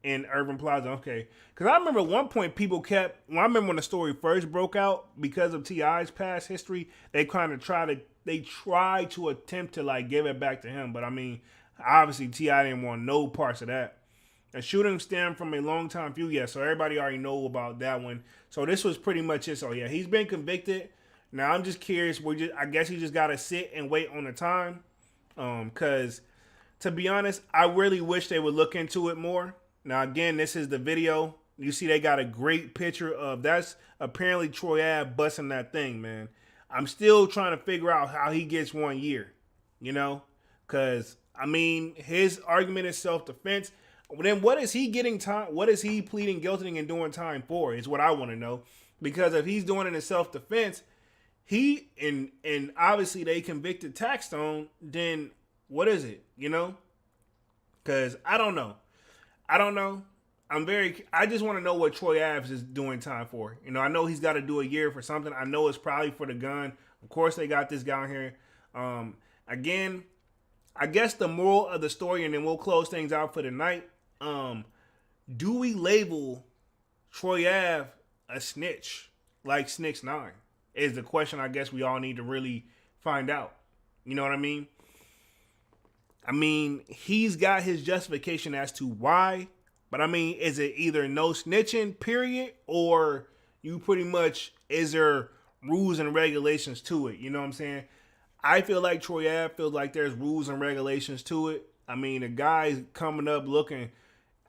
In Irving Plaza. Okay. Because I remember at one point people kept, I remember when the story first broke out, because of T.I.'s past history, they kind of tried to attempt to like give it back to him. But I mean, obviously T.I. didn't want no parts of that. The shooting stemmed from a long-time feud, yeah, so everybody already know about that one. So this was pretty much it. So yeah, he's been convicted. Now I'm just curious. I guess he just gotta sit and wait on the time. Cause to be honest, I really wish they would look into it more. Now again, this is the video. You see, they got a great picture of that's apparently Troy Ave busting that thing, man. I'm still trying to figure out how he gets 1 year. You know, cause I mean, his argument is self-defense. Then what is he getting time? What is he pleading guilty and doing time for? Is what I want to know. Because if he's doing it in self-defense, he and obviously they convicted Taxstone, then what is it? You know? Because I don't know. I just want to know what Troy Ave is doing time for. You know, I know he's got to do a year for something. I know it's probably for the gun. Of course, they got this guy here. Again, I guess the moral of the story, and then we'll close things out for the night. Do we label Troy Ave a snitch like Snitch 9? Is the question I guess we all need to really find out. You know what I mean? I mean, he's got his justification as to why, but I mean, is it either no snitching, period, or you pretty much, is there rules and regulations to it? You know what I'm saying? I feel like Troy Ave feels like there's rules and regulations to it. I mean, the guy's coming up looking,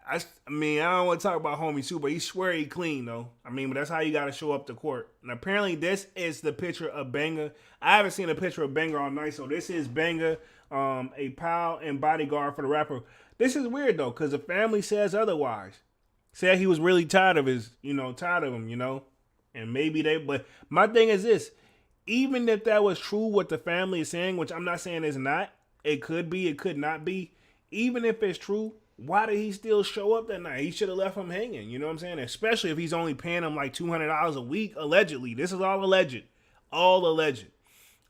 I mean, I don't want to talk about homie too, but he swear he clean though. I mean, but that's how you got to show up to court. And apparently this is the picture of Benga. I haven't seen a picture of Benga all night, so this is Benga, a pal and bodyguard for the rapper. This is weird though, because the family says otherwise. Said he was really tired of him, you know. And maybe but my thing is this. Even if that was true what the family is saying, which I'm not saying is not, it could be, it could not be. Even if it's true, why did he still show up that night? He should have left him hanging, you know what I'm saying? Especially if he's only paying him like $200 a week, allegedly. This is all alleged. All alleged.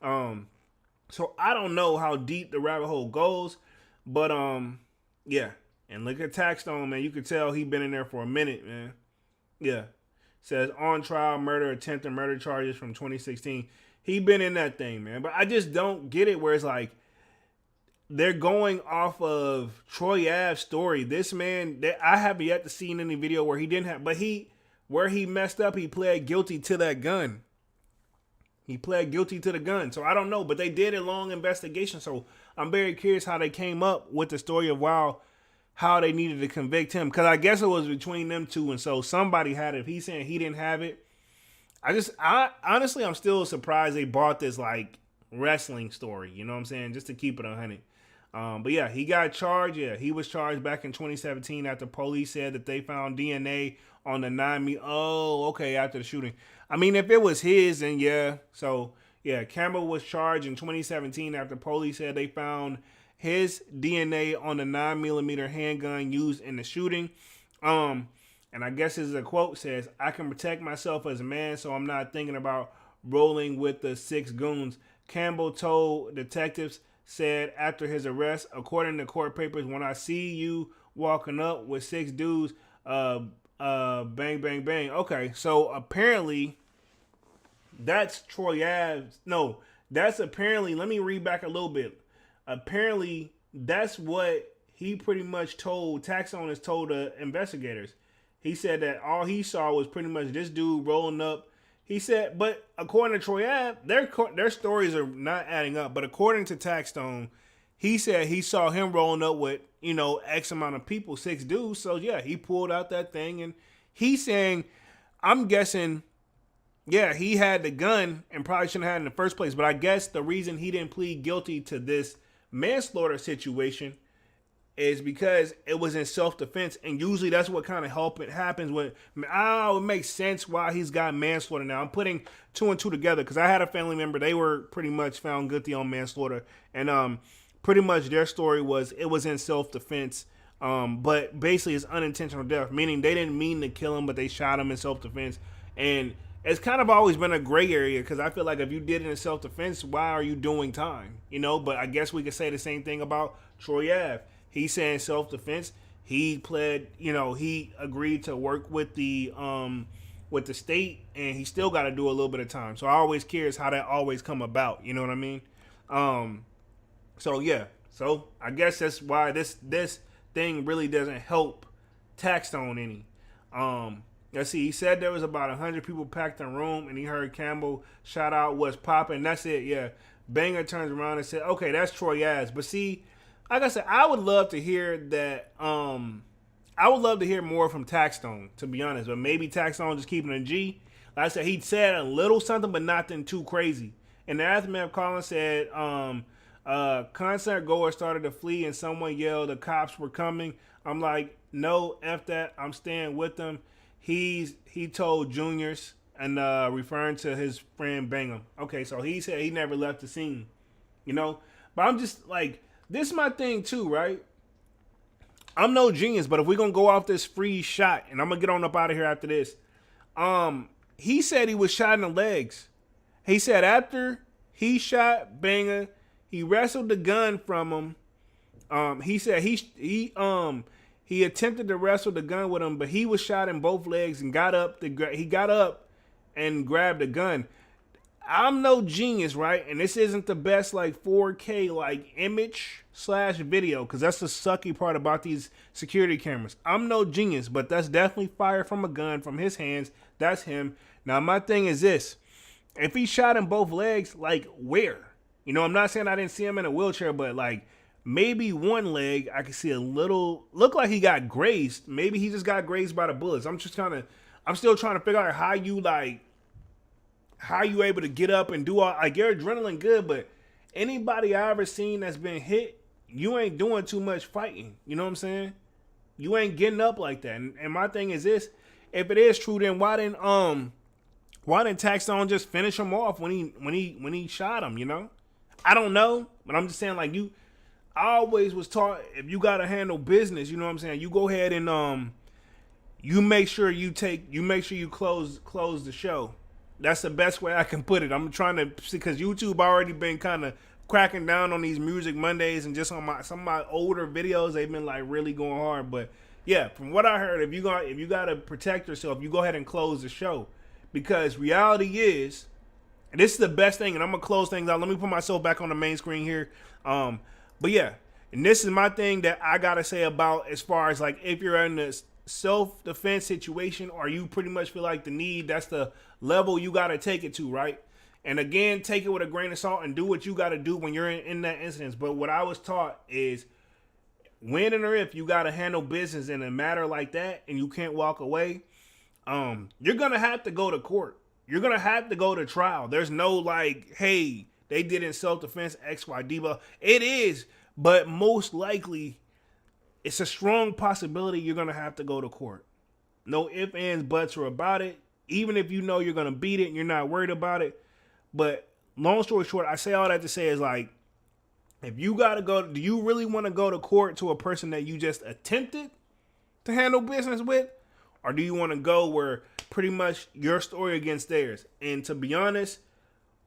So I don't know how deep the rabbit hole goes, but yeah. And look at Taxstone, man. You could tell he been in there for a minute, man. Yeah. Says on trial murder, attempted murder charges from 2016. He been in that thing, man. But I just don't get it where it's like they're going off of Troy Ave's story. This man, I have yet to see any video where he didn't have, but where he messed up, he pled guilty to that gun. He pled guilty to the gun. So I don't know, but they did a long investigation. So I'm very curious how they came up with the story of how they needed to convict him. Because I guess it was between them two. And so somebody had it. If he's saying he didn't have it, honestly, I'm still surprised they bought this like wrestling story. You know what I'm saying? Just to keep it 100. But yeah, he got charged. Yeah, he was charged back in 2017 after police said that they found DNA on the 9mm. Oh, okay, after the shooting. I mean, if it was his, then yeah. So yeah, Campbell was charged in 2017 after police said they found his DNA on the 9mm handgun used in the shooting. And I guess this is a quote, says, "I can protect myself as a man, so I'm not thinking about rolling with the 6 goons." Campbell told detectives, said after his arrest, according to court papers, "When I see you walking up with 6 dudes, bang, bang, bang." Okay, so apparently that's Troy Ave's. No, that's apparently, let me read back a little bit. Apparently that's what he pretty much told, Taxstone has told the investigators. He said that all he saw was pretty much this dude rolling up. He said, but according to Troy Ave, their stories are not adding up. But according to Taxstone, he said he saw him rolling up with, X amount of people, 6 dudes. So yeah, he pulled out that thing, and he's saying, I'm guessing, yeah, he had the gun and probably shouldn't have had it in the first place. But I guess the reason he didn't plead guilty to this manslaughter situation is because it was in self-defense, and usually that's what kind of happens when, it makes sense why he's got manslaughter now. I'm putting two and two together because I had a family member, they were pretty much found guilty on manslaughter, and pretty much their story was it was in self-defense, but basically it's unintentional death, meaning they didn't mean to kill him, but they shot him in self-defense. And it's kind of always been a gray area because I feel like if you did it in self-defense, why are you doing time? But I guess we could say the same thing about Troy Ave. He said in self-defense, he pled, he agreed to work with the state, and he still got to do a little bit of time. So I always curious how that always come about. You know what I mean? So yeah. So I guess that's why this thing really doesn't help Taxstone any. Let's see. He said there was about 100 people packed in the room, and he heard Campbell shout out "What's poppin'?" That's it. Yeah. Banger turns around and said, "Okay, that's Troy Ave." But see, like I said, I would love to hear that. I would love to hear more from Taxstone, to be honest. But maybe Taxstone just keeping a G. Like I said, he said a little something, but nothing too crazy. In the aftermath, Collins said, concert goers started to flee, and someone yelled the cops were coming. I'm like, no, F that. I'm staying with them. He told juniors, and referring to his friend Bangham. Okay, so he said he never left the scene, But I'm just like, this is my thing too, right? I'm no genius, but if we're going to go off this free shot, and I'm going to get on up out of here after this, he said he was shot in the legs. He said after he shot Banger, he wrestled the gun from him. He said he attempted to wrestle the gun with him, but he was shot in both legs and got up and grabbed the gun. I'm no genius, right? And this isn't the best 4K image / video, because that's the sucky part about these security cameras. I'm no genius, but that's definitely fire from a gun from his hands. That's him. Now my thing is this: if he shot in both legs, where? I'm not saying I didn't see him in a wheelchair, but maybe one leg I could see a little, look like he got grazed. Maybe he just got grazed by the bullets. I'm still trying to figure out how you able to get up and do all, your adrenaline good, but anybody I ever seen that's been hit, you ain't doing too much fighting. You know what I'm saying? You ain't getting up like that. And my thing is this: if it is true, then why didn't Taxstone just finish him off when he shot him? I don't know, but I'm just saying I always was taught, if you gotta handle business, you know what I'm saying, you go ahead and you make sure you close the show. That's the best way I can put it. I'm trying to see, because YouTube already been kind of cracking down on these Music Mondays, and just on some of my older videos, they've been really going hard. But yeah, from what I heard, if you gotta protect yourself, you go ahead and close the show, because reality is, and this is the best thing, and I'm gonna close things out. Let me put myself back on the main screen here. But yeah, and this is my thing that I gotta say about, as far as if you're in this self-defense situation, or you pretty much feel the need, that's the level you gotta take it to, right? And again, take it with a grain of salt and do what you gotta do when you're in that instance. But what I was taught is, when and or if you gotta handle business in a matter like that and you can't walk away, you're gonna have to go to court. You're gonna have to go to trial. There's no hey, they did in self-defense XYD, but it is, but most likely it's a strong possibility you're gonna have to go to court. No ifs, ands, buts, or about it. Even if you know you're gonna beat it and you're not worried about it. But long story short, I say all that to say is if you gotta go, do you really want to go to court to a person that you just attempted to handle business with? Or do you want to go where pretty much your story against theirs? And to be honest,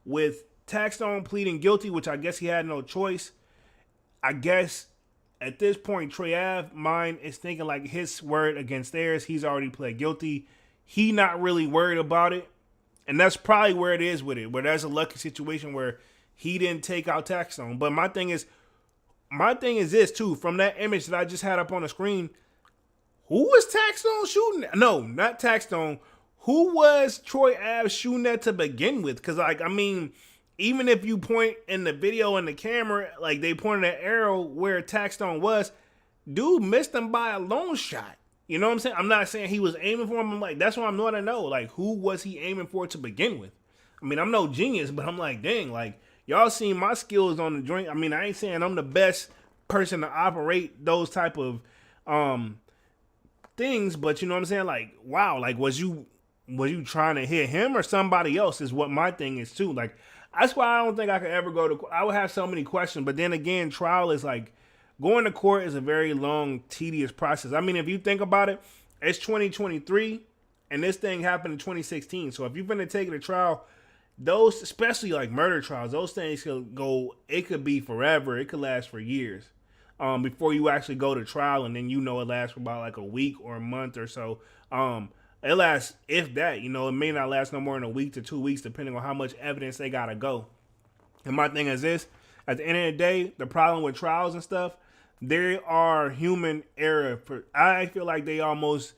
with Taxstone pleading guilty, which I guess he had no choice, I guess at this point, Troy Ave mind is thinking his word against theirs. He's already pled guilty. He not really worried about it. And that's probably where it is with it, where there's a lucky situation where he didn't take out Taxstone. But my thing is this too, from that image that I just had up on the screen, who was Taxstone shooting at? No, not Taxstone. Who was Troy Ave shooting at to begin with? Because even if you point in the video and the camera, they pointed an arrow where Taxstone was, dude missed him by a long shot. You know what I'm saying? I'm not saying he was aiming for him. I'm that's what I'm not to know. Who was he aiming for to begin with? I'm no genius, but I'm dang, y'all seen my skills on the joint. I ain't saying I'm the best person to operate those type of things, but you know what I'm saying? Like, wow, like was you trying to hit him or somebody else is what my thing is too. Like, that's why I don't think I could ever go to, I would have so many questions, but then again, trial is like, going to court is a very long, tedious process. I mean, if you think about it, it's 2023 and this thing happened in 2016. So if you've been to take it to trial, those, especially like murder trials, those things could go, it could be forever. It could last for years before you actually go to trial. And then, you know, it lasts for about like a week or a month or so. It lasts, if that, you know, it may not last no more than a week to 2 weeks, depending on how much evidence they got to go. And my thing is this, at the end of the day, the problem with trials and stuff, there are human error. I feel like they almost,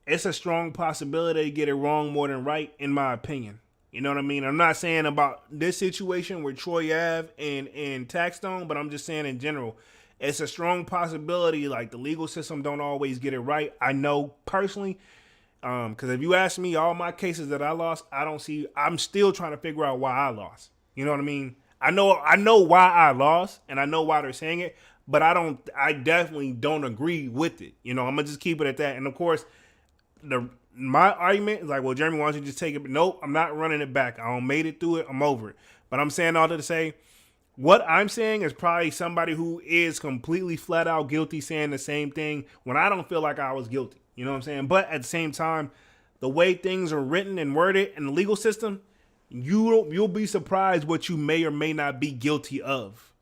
it's a strong possibility they get it wrong more than right, in my opinion. You know what I mean? I'm not saying about this situation with Troy Ave and Taxstone, but I'm just saying in general, it's a strong possibility like the legal system don't always get it right. I know personally, because if you ask me, all my cases that I lost, I'm still trying to figure out why I lost. You know what I mean? I know why I lost, and I know why they're saying it, but I definitely don't agree with it. You know, I'm gonna just keep it at that. And of course, my argument is like, well, Jeremy, why don't you just take it? But nope, I'm not running it back. I made it through it. I'm over it. But I'm saying all that to say, what I'm saying is probably somebody who is completely flat out guilty saying the same thing when I don't feel like I was guilty. You know what I'm saying? But at the same time, the way things are written and worded in the legal system, you'll be surprised what you may or may not be guilty of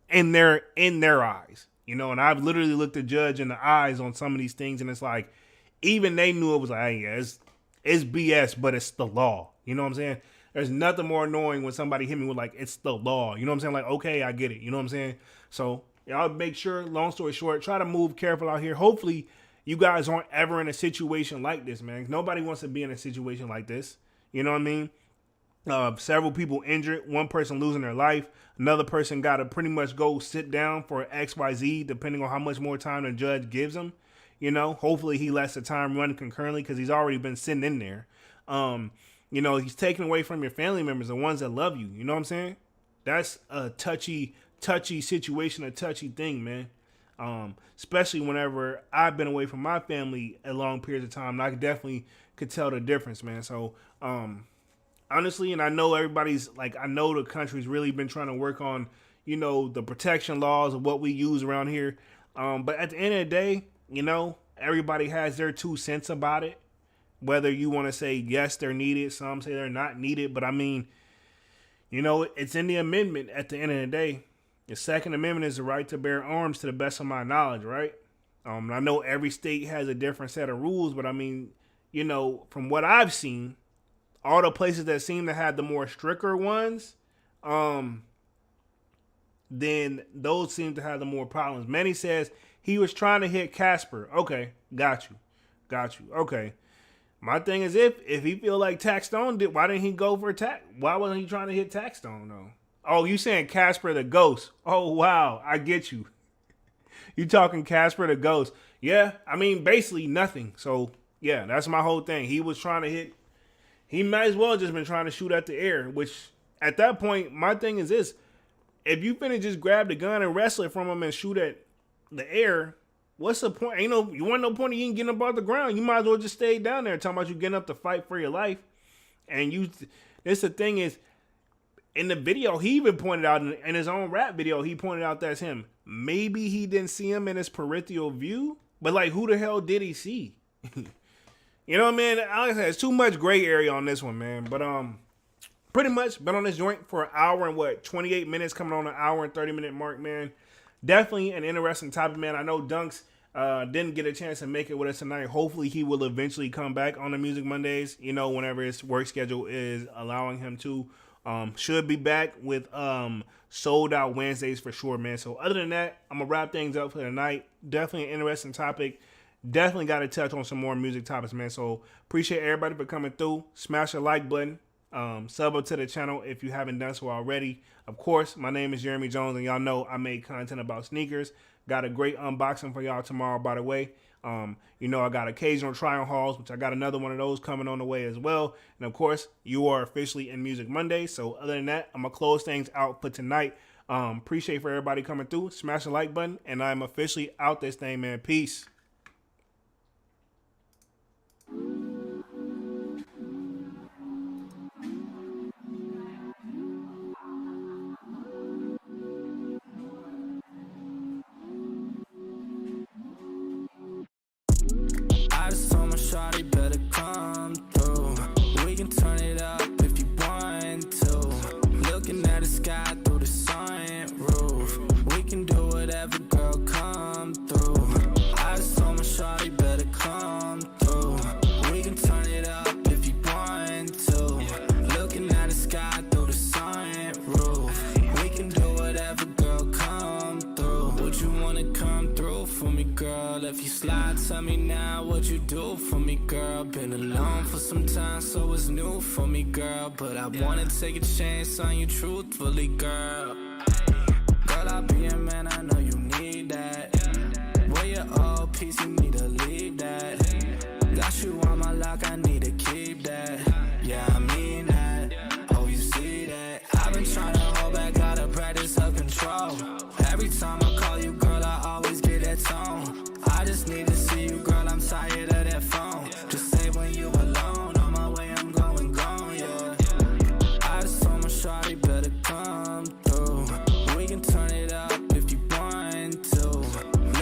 in their eyes. You know, and I've literally looked the judge in the eyes on some of these things, and it's like, even they knew it was like, hey, yeah, it's BS, but it's the law. You know what I'm saying? There's nothing more annoying when somebody hit me with like, it's the law. You know what I'm saying? Like, okay, I get it. You know what I'm saying? So y'all make sure, long story short, try to move careful out here. Hopefully you guys aren't ever in a situation like this, man. Nobody wants to be in a situation like this. You know what I mean? Several people injured, one person losing their life. Another person got to pretty much go sit down for XYZ, depending on how much more time the judge gives them. You know, hopefully he lets the time run concurrently because he's already been sitting in there. You know, he's taken away from your family members, the ones that love you. You know what I'm saying? That's a touchy situation, a touchy thing, man. Especially whenever I've been away from my family a long period of time, and I definitely could tell the difference, man. So, honestly, and I know everybody's like, I know the country's really been trying to work on, you know, the protection laws of what we use around here. But at the end of the day, you know, everybody has their 2 cents about it. Whether you want to say, yes, they're needed. Some say they're not needed. But I mean, you know, it's in the amendment at the end of the day. The Second Amendment is the right to bear arms to the best of my knowledge, right? I know every state has a different set of rules, but I mean, you know, from what I've seen, all the places that seem to have the more stricter ones, then those seem to have the more problems. Manny says he was trying to hit Casper. Okay, got you. Okay. My thing is, if he feel like Taxstone did, why didn't he go for why wasn't he trying to hit Taxstone though? Oh, you saying Casper the ghost? Oh wow, I get you. You talking Casper the ghost? Yeah, I mean basically nothing. So yeah, that's my whole thing. He was trying to hit. He might as well just been trying to shoot at the air. Which at that point, my thing is this: if you finna just grab the gun and wrestle it from him and shoot at the air, what's the point? You want no point of you getting up off the ground. You might as well just stay down there talking about you getting up to fight for your life. And this the thing is, in the video, he even pointed out in his own rap video, he pointed out that's him. Maybe he didn't see him in his peripheral view, but like, who the hell did he see? You know what I mean? Like I said, it's too much gray area on this one, man. But pretty much been on this joint for an hour and 28 minutes, coming on an hour and 30-minute mark, man. Definitely an interesting topic, man. I know Dunks didn't get a chance to make it with us tonight. Hopefully he will eventually come back on the Music Mondays, you know, whenever his work schedule is allowing him to. Should be back with Sold Out Wednesdays for sure, man. So other than that, I'm going to wrap things up for tonight. Definitely an interesting topic. Definitely got to touch on some more music topics, man. So appreciate everybody for coming through. Smash the like button. Sub up to the channel if you haven't done so already. Of course, my name is Jeremy Jones, and y'all know I make content about sneakers. Got a great unboxing for y'all tomorrow, by the way. You know, I got occasional try-on hauls, which I got another one of those coming on the way as well. And of course, you are officially in Music Monday. So other than that, I'm going to close things out for tonight. Appreciate for everybody coming through. Smash the like button, and I'm officially out this thing, man. Peace. I just told my shawty better come through. We can turn it up if you want to. Looking at the sky through the sunroof. We can do whatever, girl, come through. I just told my shawty better come through. We can turn it up if you want to. Looking at the sky through the sunroof. We can do whatever, girl, come through. Would you wanna come through for me, girl? If you slide, tell me now what you do for me, girl. Been alone for some time, so it's new for me, girl. But I wanna take a chance on you truthfully, girl. Girl, I'll be a man, I know you need that. Where your old piece, you need to leave that. Got you on my lock, I need to keep that. Yeah, I mean that. Oh, you see that? I've been trying to hold back, gotta practice self-control. Every time I call you, girl, I always get that tone. I just need to see you, girl, I'm tired of that phone. Just say when you alone, on my way, I'm going gone, yeah. I just told my shawty better come through. We can turn it up if you want to.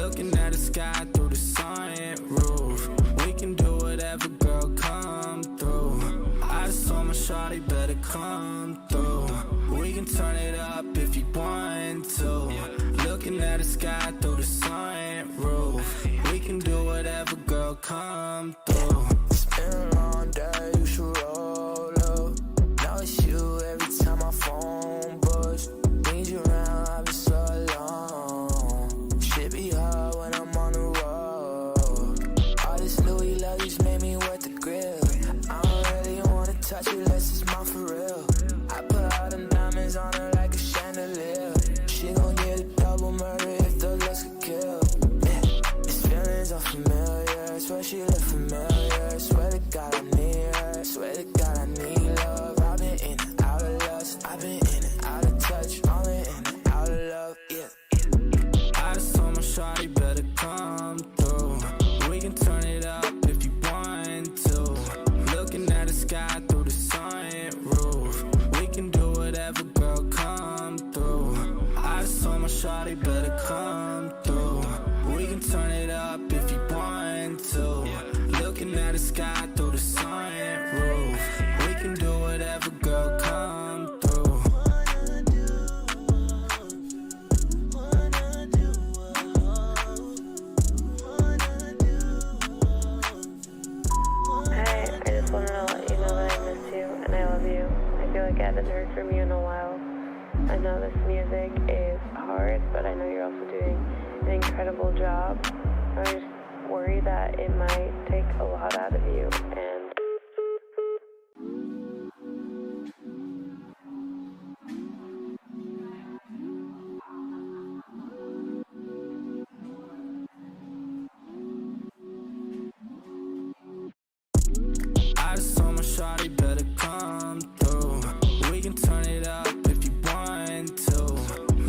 Looking at the sky through the sunroof. We can do whatever, girl, come through. I just told my shawty better come through. We can turn it up if you want to. Looking at the sky through the sunroof. We can do whatever, girl, come through. It's been a long day, you should roll up. Now it's you every time my phone buzz. Need you around, I've been so alone. Shit be hard when I'm on the road. All this Louis luggage made me wet the grill. I don't really wanna touch it unless it's mine for real. I put all them diamonds on her like a chandelier. She gon' get a double murder if the looks could kill. These feelings are familiar, swear she look familiar. Swear to God I need her, swear to God I need love. I've been in and out of lust, I've been in and out of touch, all in and out of love, yeah. I just told my shawty better come through. We can turn it up if you want to. Looking at the sky through the sunroof. We can do whatever, girl, come through. I just told my shawty better come through. We can turn it up if you want to. Looking at the sky through the sunroof. We can do whatever, girl, come through. Hey, I just wanted to let you know that I miss you and I love you. I feel like I haven't heard from you in a while. I know this music is hard, but I know you're also doing an incredible job. I just worry that it might take a lot out of you, and I just told my shawty better come through. We can turn it up if you want to.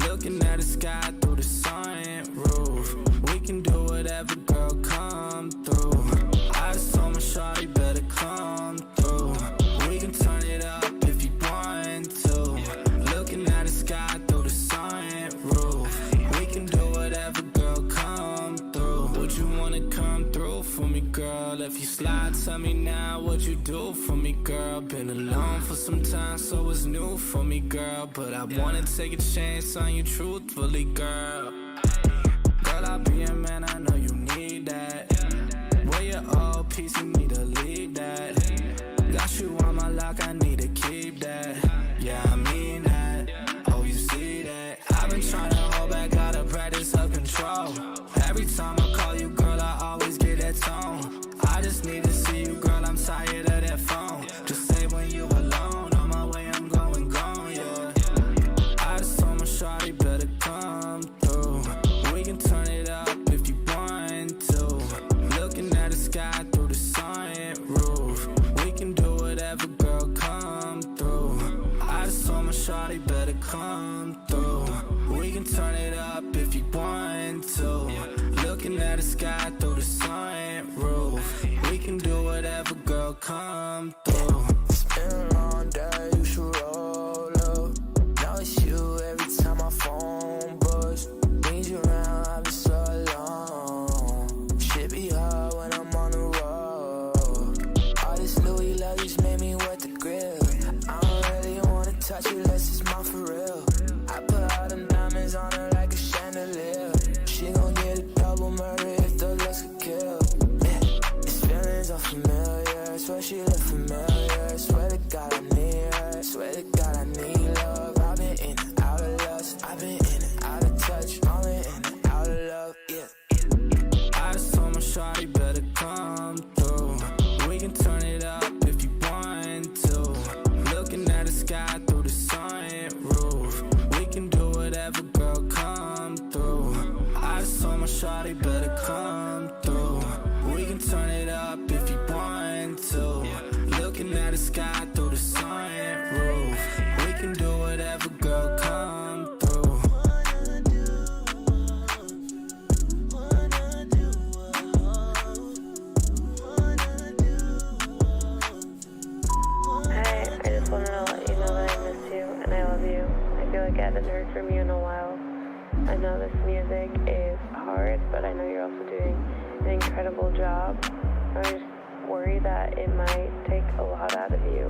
Looking at the sky through the sunroof. We can do whatever, girl, come through. I just told my shawty better come through. We can turn it up if you want to. Looking at the sky through the sunroof. We can do whatever, girl, come through. Would you wanna come through for me, girl? If you slide, tell me now what you do for me, girl. Been alone for some time, so it's new for me, girl. But I wanna take a chance on you truthfully, girl. Girl, I'll be a man, I know you need that. Where your old piece, you need to leave that. Got you on my lock, I need to keep that. Yeah, I mean that. Oh, you see that? I've been trying to hold back, gotta practice self-control. Every time I call you, girl, I always get that tone. I just need to see you, girl, I'm tired of that phone. Just say when you alone, on my way, I'm going gone, yeah. I just told my shawty better come through. We can turn it up if you want to. Looking at the sky through the sunroof. We can do whatever, girl, come through. I just told my shawty better come through. turn it up if you want to. Looking at the sky through the sunroof. We can do whatever, girl, come through. It's been a long day, you should roll up. Now it's you every time my phone buzz. Need you around, I've been so alone. Shit be hard when I'm on the road. All this Louis luggage made me wet the grill. I don't really wanna touch you unless it's mine for real. I put all them diamonds on her like a chandelier. She gon' get a double murder if the looks could kill. Yeah, these feelings are familiar. Swear she look familiar. Swear to God I need her. Swear to God I need love. I've been in and out of lust. I've been in and out of touch. I've been in and out of love. Yeah. I just told my shawty better come through. We can turn it up if you want to. Looking at the sky through the sunroof. We can do whatever, girl, come through. I just told my shawty better come through. We can turn it up if you want to. Looking at the sky through the sunroof. We can do whatever, girl, come through. Hi, I just wanted to let you know that I miss you and I love you. I feel like I haven't heard from you in a while. I know this music is hard, but I know you're also doing an incredible job. I just worry that it might take a lot out of you,